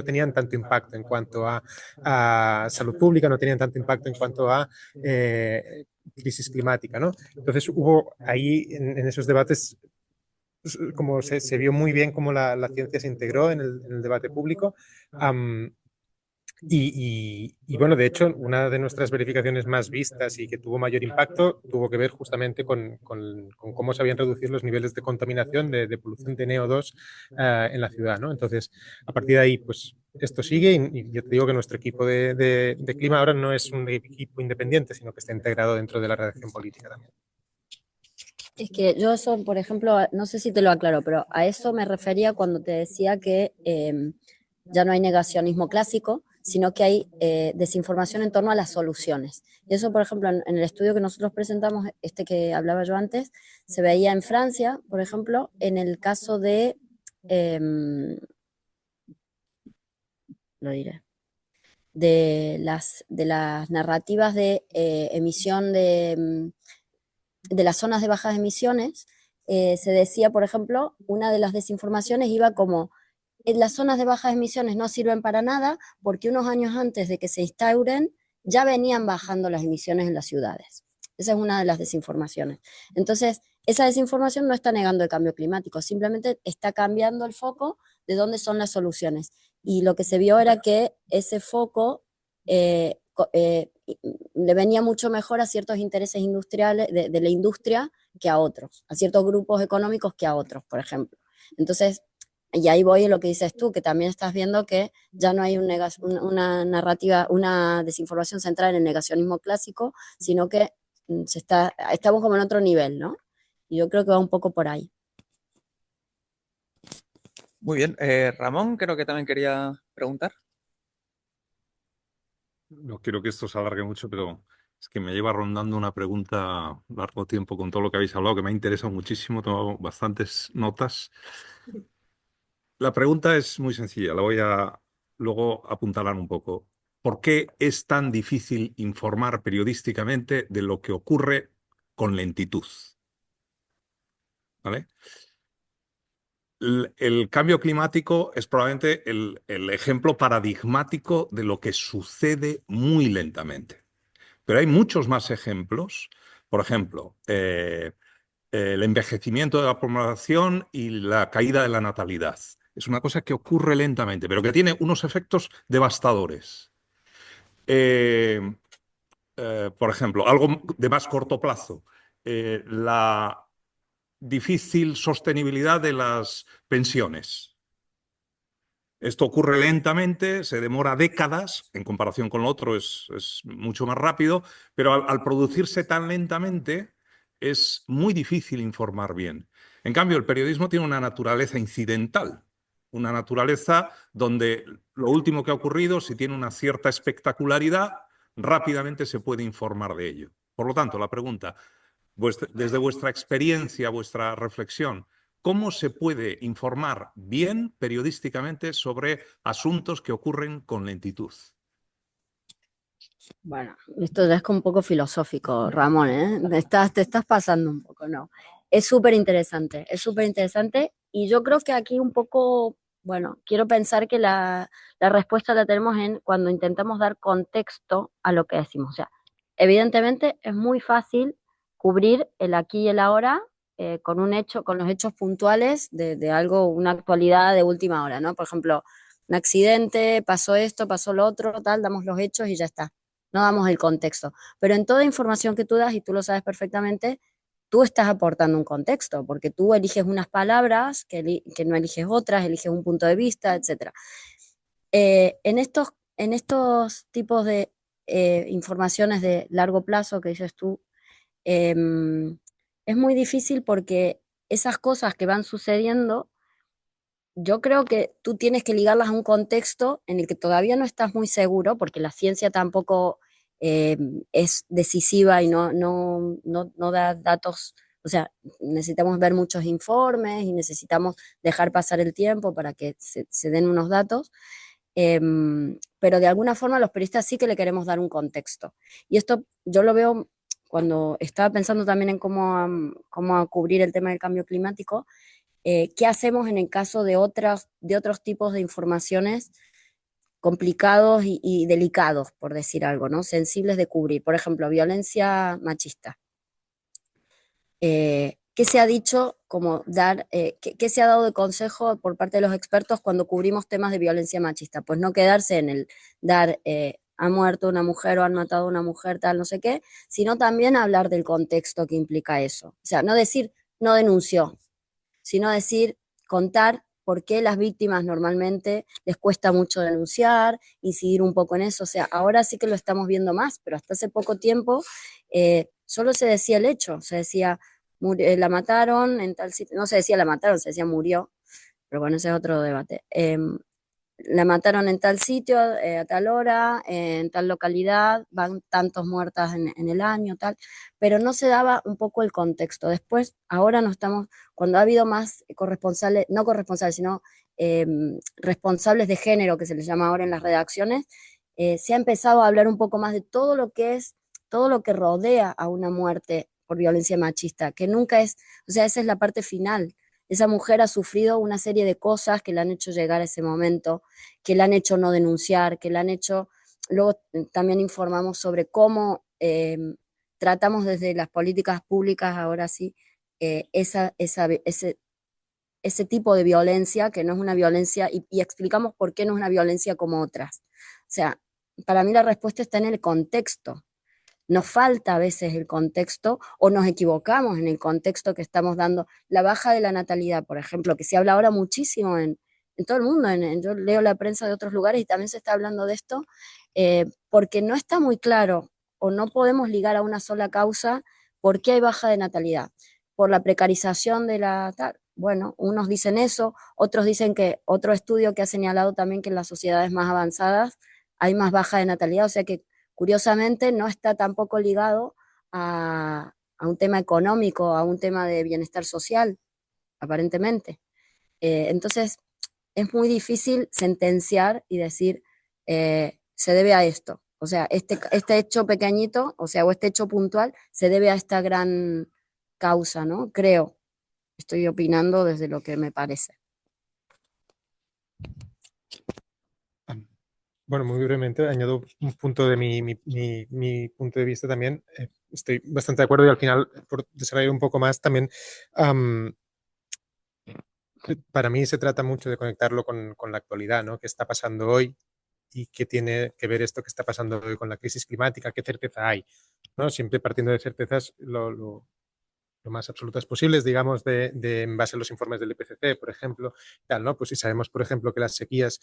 tenían tanto impacto en cuanto a salud pública, no tenían tanto impacto en cuanto a crisis climática, ¿no? Entonces hubo ahí en esos debates, como se vio muy bien cómo la ciencia se integró en el debate público. Y bueno, de hecho, una de nuestras verificaciones más vistas y que tuvo mayor impacto tuvo que ver justamente con cómo se habían reducido los niveles de contaminación, de polución de NO2 en la ciudad, ¿no? Entonces, a partir de ahí, pues esto sigue, y yo te digo que nuestro equipo de clima ahora no es un equipo independiente, sino que está integrado dentro de la redacción política también. Es que yo eso, por ejemplo, no sé si te lo aclaro, pero a eso me refería cuando te decía que ya no hay negacionismo clásico, sino que hay desinformación en torno a las soluciones. Y eso, por ejemplo, en el estudio que nosotros presentamos, que hablaba yo antes, se veía en Francia, por ejemplo, en el caso de, lo diré, de las narrativas de emisión de las zonas de bajas emisiones. Se decía, por ejemplo, una de las desinformaciones iba como: las zonas de bajas emisiones no sirven para nada porque unos años antes de que se instauren ya venían bajando las emisiones en las ciudades. Esa es una de las desinformaciones. Entonces, esa desinformación no está negando el cambio climático, simplemente está cambiando el foco de dónde son las soluciones. Y lo que se vio era que ese foco le venía mucho mejor a ciertos intereses industriales de la industria que a otros, a ciertos grupos económicos que a otros, por ejemplo. Entonces, y ahí voy a lo que dices tú, que también estás viendo que ya no hay una narrativa, una desinformación centrada en el negacionismo clásico, sino que estamos como en otro nivel, ¿no? Y yo creo que va un poco por ahí. Muy bien. Ramón, creo que también quería preguntar. No quiero que esto se alargue mucho, pero es que me lleva rondando una pregunta largo tiempo con todo lo que habéis hablado, que me ha interesado muchísimo, he tomado bastantes notas. La pregunta es muy sencilla, la voy a luego apuntalar un poco. ¿Por qué es tan difícil informar periodísticamente de lo que ocurre con lentitud? ¿Vale? El cambio climático es probablemente el ejemplo paradigmático de lo que sucede muy lentamente. Pero hay muchos más ejemplos. Por ejemplo, el envejecimiento de la población y la caída de la natalidad. Es una cosa que ocurre lentamente, pero que tiene unos efectos devastadores. Por ejemplo, algo de más corto plazo, la difícil sostenibilidad de las pensiones. Esto ocurre lentamente, se demora décadas, en comparación con lo otro es mucho más rápido, pero al producirse tan lentamente es muy difícil informar bien. En cambio, el periodismo tiene una naturaleza incidental, una naturaleza donde lo último que ha ocurrido, si tiene una cierta espectacularidad, rápidamente se puede informar de ello. Por lo tanto, la pregunta, desde vuestra experiencia, vuestra reflexión, ¿cómo se puede informar bien periodísticamente sobre asuntos que ocurren con lentitud? Bueno, esto ya es como un poco filosófico, Ramón, ¿eh? Te estás pasando un poco, ¿no? Es súper interesante y yo creo que aquí un poco, bueno, quiero pensar que la respuesta la tenemos en cuando intentamos dar contexto a lo que decimos. O sea, evidentemente es muy fácil cubrir el aquí y el ahora con un hecho, con los hechos puntuales de algo, una actualidad de última hora, ¿no? Por ejemplo, un accidente, pasó esto, pasó lo otro, tal, damos los hechos y ya está, no damos el contexto. Pero en toda información que tú das, y tú lo sabes perfectamente, tú estás aportando un contexto, porque tú eliges unas palabras que no eliges otras, eliges un punto de vista, etc. En estos tipos de informaciones de largo plazo que dices tú, eh, es muy difícil porque esas cosas que van sucediendo, yo creo que tú tienes que ligarlas a un contexto en el que todavía no estás muy seguro, porque la ciencia tampoco eh, es decisiva y no da datos, o sea, necesitamos ver muchos informes y necesitamos dejar pasar el tiempo para que se den unos datos, eh, pero de alguna forma los periodistas sí que le queremos dar un contexto. Y esto yo lo veo cuando estaba pensando también en cómo cubrir el tema del cambio climático. ¿Qué hacemos en el caso de otros tipos de informaciones complicados y delicados, por decir algo, ¿no? Sensibles de cubrir? Por ejemplo, violencia machista. ¿Qué se ha dicho qué se ha dado de consejo por parte de los expertos cuando cubrimos temas de violencia machista? Pues no quedarse en el dar ha muerto una mujer o han matado a una mujer, tal, no sé qué, sino también hablar del contexto que implica eso. O sea, no decir no denunció, sino decir, contar por qué las víctimas normalmente les cuesta mucho denunciar, incidir un poco en eso. O sea, ahora sí que lo estamos viendo más, pero hasta hace poco tiempo solo se decía el hecho, se decía, la mataron en tal sitio, no se decía la mataron, se decía murió, pero bueno, ese es otro debate. La mataron en tal sitio, a tal hora, en tal localidad, van tantos muertas en el año, tal, pero no se daba un poco el contexto. Después, ahora no estamos, cuando ha habido más corresponsales, no corresponsales, sino responsables de género, que se les llama ahora en las redacciones, se ha empezado a hablar un poco más de todo lo que es, todo lo que rodea a una muerte por violencia machista, que nunca es, o sea, esa es la parte final. Esa mujer ha sufrido una serie de cosas que le han hecho llegar a ese momento, que le han hecho no denunciar, que le han hecho... Luego también informamos sobre cómo tratamos desde las políticas públicas, ahora sí, ese tipo de violencia, que no es una violencia, y explicamos por qué no es una violencia como otras. O sea, para mí la respuesta está en el contexto. Nos falta a veces el contexto o nos equivocamos en el contexto que estamos dando. La baja de la natalidad, por ejemplo, que se habla ahora muchísimo en todo el mundo. Yo leo la prensa de otros lugares y también se está hablando de esto, porque no está muy claro o no podemos ligar a una sola causa por qué hay baja de natalidad. Por la precarización de la... Bueno, unos dicen eso, otros dicen que otro estudio que ha señalado también que en las sociedades más avanzadas hay más baja de natalidad, o sea que curiosamente no está tampoco ligado a un tema económico, a un tema de bienestar social, aparentemente. Entonces, es muy difícil sentenciar y decir, se debe a esto. O sea, este hecho pequeñito, o sea, o este hecho puntual, se debe a esta gran causa, ¿no? Creo. Estoy opinando desde lo que me parece. Bueno, muy brevemente añado un punto de mi punto de vista también. Estoy bastante de acuerdo y al final, por desarrollar un poco más, también para mí se trata mucho de conectarlo con la actualidad, ¿no? ¿Qué está pasando hoy y qué tiene que ver esto que está pasando hoy con la crisis climática? ¿Qué certeza hay? ¿No? Siempre partiendo de certezas lo más absolutas posibles, digamos, en base a los informes del IPCC, por ejemplo, tal, ¿no? Pues si sabemos, por ejemplo, que las sequías,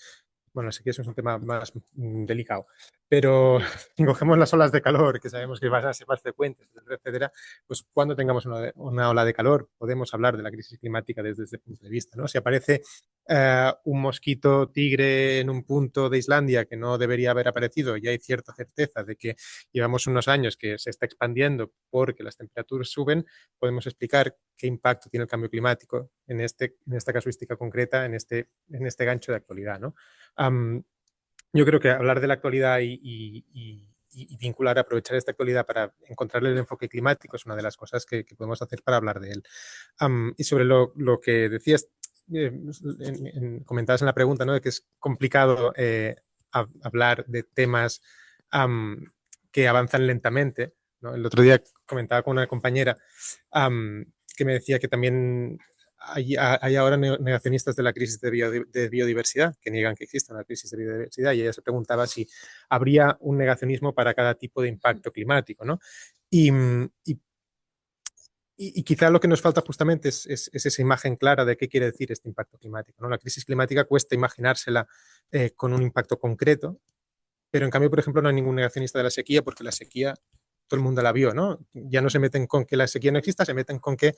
bueno, las sequías es un tema más delicado, pero si cogemos las olas de calor, que sabemos que van a ser más frecuentes, etcétera, etcétera, pues cuando tengamos una ola de calor podemos hablar de la crisis climática desde este punto de vista, ¿no? Si aparece un mosquito tigre en un punto de Islandia que no debería haber aparecido y hay cierta certeza de que llevamos unos años que se está expandiendo porque las temperaturas suben, podemos explicar qué impacto tiene el cambio climático en esta casuística concreta, en este gancho de actualidad, ¿no? Yo creo que hablar de la actualidad y vincular, aprovechar esta actualidad para encontrarle el enfoque climático es una de las cosas que podemos hacer para hablar de él. Y sobre lo que decías, comentabas en la pregunta, ¿no? De que es complicado hablar de temas que avanzan lentamente, ¿no? El otro día comentaba con una compañera que me decía que también hay ahora negacionistas de la crisis de biodiversidad, que niegan que exista una crisis de biodiversidad, y ella se preguntaba si habría un negacionismo para cada tipo de impacto climático, ¿no? Y quizá lo que nos falta justamente es esa imagen clara de qué quiere decir este impacto climático, ¿no? La crisis climática cuesta imaginársela con un impacto concreto, pero en cambio, por ejemplo, no hay ningún negacionista de la sequía, porque la sequía todo el mundo la vio, ¿no? Ya no se meten con que la sequía no exista, se meten con que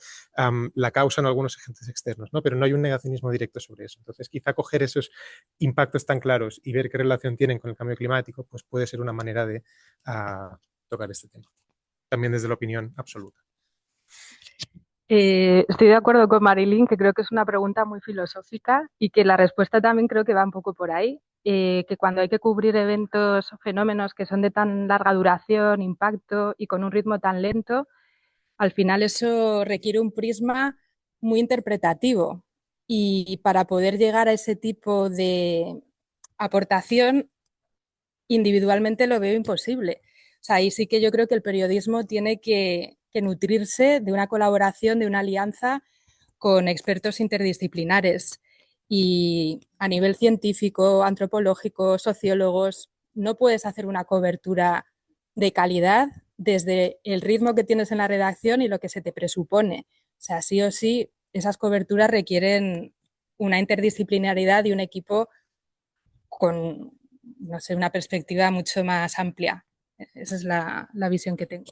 la causan algunos agentes externos, ¿no? Pero no hay un negacionismo directo sobre eso. Entonces, quizá coger esos impactos tan claros y ver qué relación tienen con el cambio climático, pues puede ser una manera de tocar este tema. También desde la opinión absoluta. Estoy de acuerdo con Marilyn, que creo que es una pregunta muy filosófica y que la respuesta también creo que va un poco por ahí, que cuando hay que cubrir eventos o fenómenos que son de tan larga duración, impacto y con un ritmo tan lento, al final eso requiere un prisma muy interpretativo y para poder llegar a ese tipo de aportación individualmente lo veo imposible. O sea, ahí sí que yo creo que el periodismo tiene que nutrirse de una colaboración, de una alianza con expertos interdisciplinares. Y a nivel científico, antropológico, sociólogos, no puedes hacer una cobertura de calidad desde el ritmo que tienes en la redacción y lo que se te presupone. O sea, sí o sí, esas coberturas requieren una interdisciplinaridad y un equipo con, no sé, una perspectiva mucho más amplia. Esa es la visión que tengo.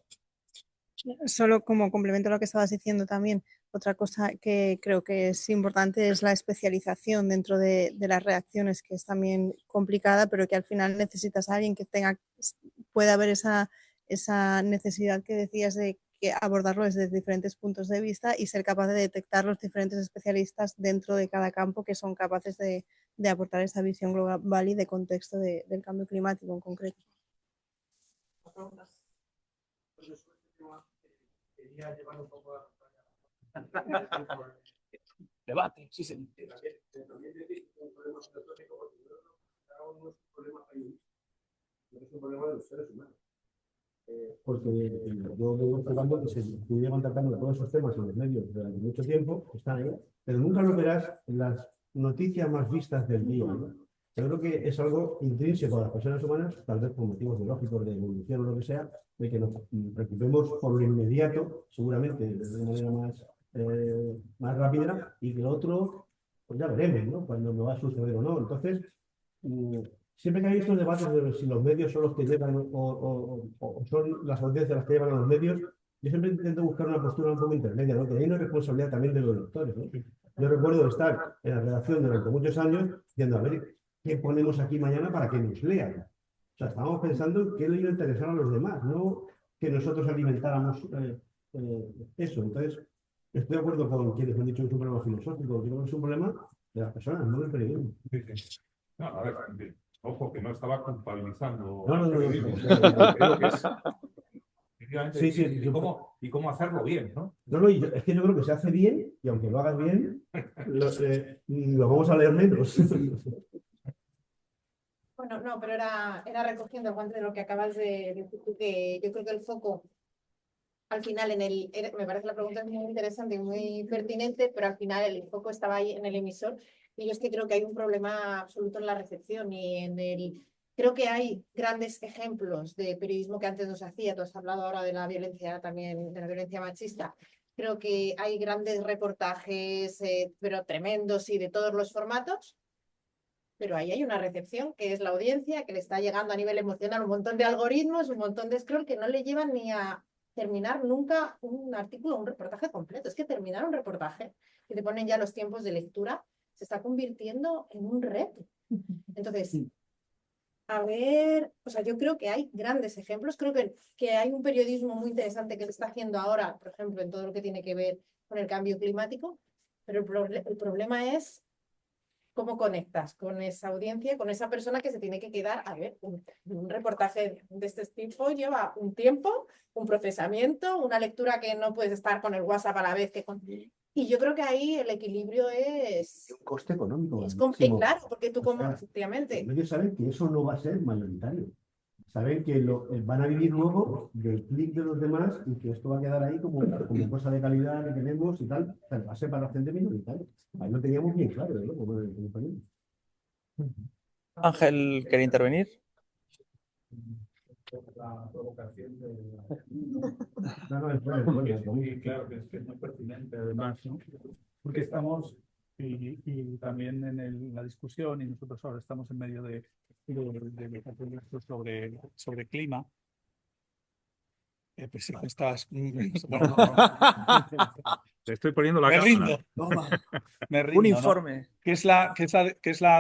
Solo como complemento a lo que estabas diciendo también, otra cosa que creo que es importante es la especialización dentro de las reacciones, que es también complicada, pero que al final necesitas a alguien que pueda haber esa necesidad que decías de que abordarlo desde diferentes puntos de vista y ser capaz de detectar los diferentes especialistas dentro de cada campo que son capaces de aportar esa visión global y de contexto del cambio climático en concreto. Quería llevar un poco a Debate, sí, sí. También decir que un problema filosófico, porque no es un problema periodístico, no es un problema de los seres humanos. Porque yo vengo observando que se estuvieron tratando todos esos temas en los medios durante mucho tiempo, están ahí, pero nunca lo verás en las noticias más vistas del día, ¿no? Yo creo que es algo intrínseco a las personas humanas, tal vez por motivos biológicos, de evolución o lo que sea, de que nos preocupemos por lo inmediato, seguramente de una manera más rápida, y que lo otro, pues ya veremos, ¿no? Cuando me va a suceder o no. Entonces, siempre que hay estos debates de si los medios son los que llegan o son las audiencias las que llevan a los medios, yo siempre intento buscar una postura un poco intermedia, ¿no? Que hay una responsabilidad también de los lectores, ¿no? Yo recuerdo estar en la redacción durante muchos años diciendo, a ver, ¿qué ponemos aquí mañana para que nos lean? O sea, estábamos pensando en qué le iba a interesar a los demás, no que nosotros alimentáramos eso. Entonces, estoy de acuerdo con quienes han dicho que es un problema filosófico, creo que es un problema de las personas, no del periodismo. No, a ver, ojo, que no estaba culpabilizando. No. Creo que es. Sí, ¿Y cómo hacerlo bien, no? No, es que yo creo que se hace bien, y aunque lo hagas bien, lo vamos a leer menos. Bueno, no, pero era recogiendo, Juan, de lo que acabas de decir, que yo creo que el foco al final me parece la pregunta es muy interesante y muy pertinente, pero al final el foco estaba ahí en el emisor. Y yo es que creo que hay un problema absoluto en la recepción y creo que hay grandes ejemplos de periodismo que antes nos hacía. Tú has hablado ahora de la violencia también, de la violencia machista. Creo que hay grandes reportajes, pero tremendos y de todos los formatos. Pero ahí hay una recepción que es la audiencia, que le está llegando a nivel emocional un montón de algoritmos, un montón de scroll que no le llevan ni a terminar nunca un artículo, un reportaje completo. Es que terminar un reportaje, que te ponen ya los tiempos de lectura, se está convirtiendo en un reto. Entonces, a ver, o sea, yo creo que hay grandes ejemplos, creo que hay un periodismo muy interesante que se está haciendo ahora, por ejemplo, en todo lo que tiene que ver con el cambio climático, pero el problema es cómo conectas con esa audiencia, con esa persona que se tiene que quedar. A ver, un reportaje de este tipo lleva un tiempo, un procesamiento, una lectura que no puedes estar con el WhatsApp a la vez que con... Y yo creo que ahí el equilibrio es... Un coste económico. Claro, porque tú como, efectivamente... Ellos saben que eso no va a ser mayoritario. Saben que van a vivir luego del clic de los demás y que esto va a quedar ahí como cosa de calidad que tenemos y tal. O sea, va a ser para la gente minoritaria. Ahí lo teníamos bien claro, ¿no? Como país. Ángel, ¿quería intervenir? La provocación de... Sí, claro, que es muy pertinente además, ¿no? Porque estamos, y también en la discusión, y nosotros ahora estamos en medio de sobre clima. Pues sí, estás... Bueno, Te estoy poniendo la me cámara. rindo, toma, me rindo, Un ¿no? informe. ¿Qué es la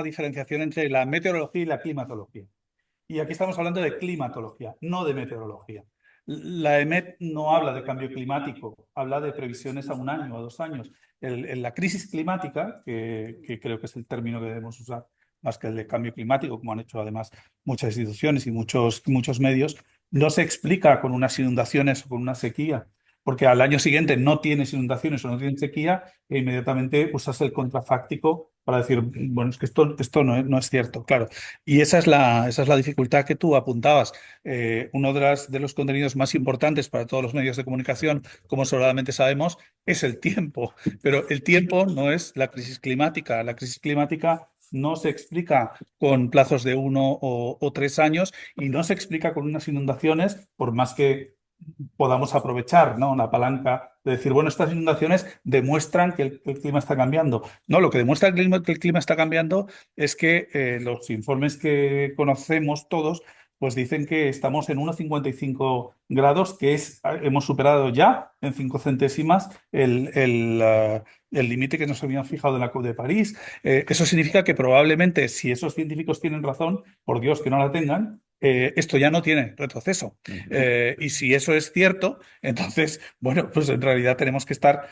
diferenciación entre la meteorología y la climatología? Y aquí estamos hablando de climatología, no de meteorología. La EMET no habla de cambio climático, habla de previsiones a 1 año, a 2 años. La crisis climática, que creo que es el término que debemos usar más que el de cambio climático, como han hecho además muchas instituciones y muchos medios, no se explica con unas inundaciones o con una sequía, porque al año siguiente no tienes inundaciones o no tienes sequía e inmediatamente usas el contrafáctico para decir, bueno, es que esto no es cierto, claro. Y esa es la dificultad que tú apuntabas. Uno de los contenidos más importantes para todos los medios de comunicación, como sobradamente sabemos, es el tiempo. Pero el tiempo no es la crisis climática. La crisis climática no se explica con plazos de 1 o 3 años y no se explica con unas inundaciones, por más que podamos aprovechar, ¿no?, una palanca de decir, bueno, estas inundaciones demuestran que el clima está cambiando. No, lo que demuestra que el clima está cambiando es que los informes que conocemos todos pues dicen que estamos en 1,55 grados, que hemos superado ya en 5 centésimas el límite que nos habían fijado en la COP de París. Eso significa que probablemente, si esos científicos tienen razón, por Dios que no la tengan, esto ya no tiene retroceso. Y si eso es cierto, entonces, bueno, pues en realidad tenemos que estar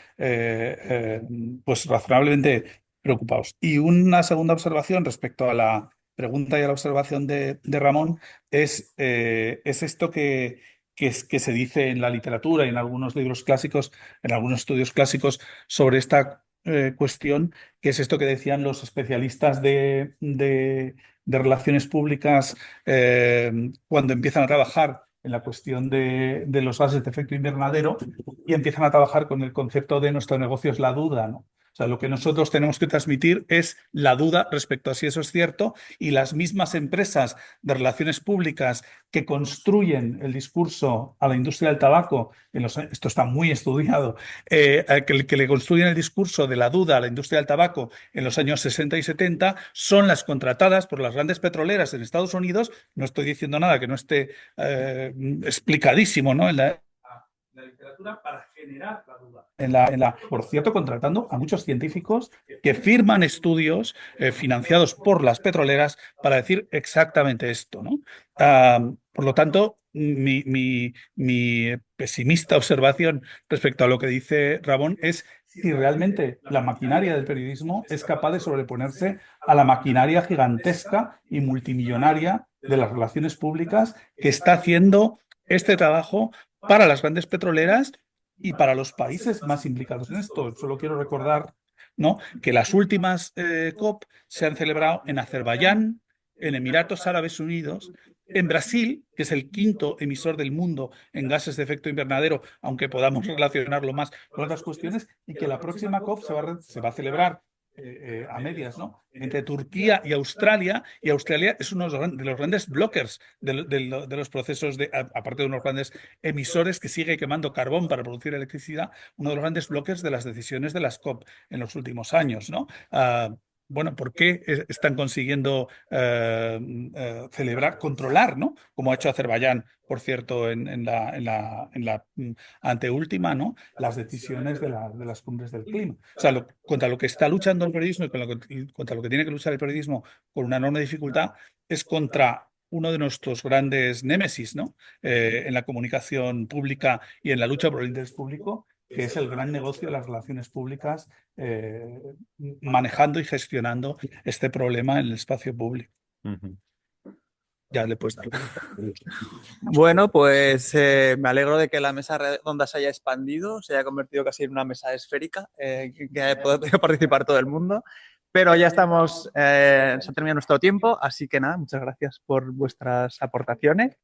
pues razonablemente preocupados. Y una segunda observación respecto a la pregunta y a la observación de Ramón es esto que se dice en la literatura y en algunos libros clásicos, en algunos estudios clásicos sobre esta cuestión, que es esto que decían los especialistas de relaciones públicas cuando empiezan a trabajar en la cuestión de los gases de efecto invernadero y empiezan a trabajar con el concepto de nuestro negocio es la duda, ¿no? O sea, lo que nosotros tenemos que transmitir es la duda respecto a si eso es cierto, y las mismas empresas de relaciones públicas que construyen el discurso a la industria del tabaco, esto está muy estudiado, que le construyen el discurso de la duda a la industria del tabaco en los años 60 y 70, son las contratadas por las grandes petroleras en Estados Unidos. No estoy diciendo nada que no esté explicadísimo, ¿no?, en la literatura, para generar la duda. Por cierto, contratando a muchos científicos que firman estudios financiados por las petroleras para decir exactamente esto, ¿no? Por lo tanto, mi pesimista observación respecto a lo que dice Ramón es si realmente la maquinaria del periodismo es capaz de sobreponerse a la maquinaria gigantesca y multimillonaria de las relaciones públicas que está haciendo este trabajo para las grandes petroleras y para los países más implicados en esto. Solo quiero recordar, ¿no?, que las últimas COP se han celebrado en Azerbaiyán, en Emiratos Árabes Unidos, En Brasil, que es el quinto emisor del mundo en gases de efecto invernadero, aunque podamos relacionarlo más con otras cuestiones, y que la próxima COP se va a celebrar a medias, ¿no? Entre Turquía y Australia es uno de los grandes blockers de los procesos, aparte de unos grandes emisores que sigue quemando carbón para producir electricidad, uno de los grandes blockers de las decisiones de las COP en los últimos años, ¿no? Bueno, ¿por qué están consiguiendo celebrar, controlar, ¿no? Como ha hecho Azerbaiyán, por cierto, en la anteúltima, ¿no? Las decisiones de las cumbres del clima. O sea, contra lo que está luchando el periodismo y contra lo que tiene que luchar el periodismo con una enorme dificultad es contra uno de nuestros grandes némesis, ¿no? En la comunicación pública y en la lucha por el interés público, que es el gran negocio de las relaciones públicas, manejando y gestionando este problema en el espacio público. Ya le he puesto. Bueno, pues me alegro de que la mesa redonda se haya expandido, se haya convertido casi en una mesa esférica, que haya podido participar todo el mundo. Pero ya estamos, se ha terminado nuestro tiempo, así que nada, muchas gracias por vuestras aportaciones.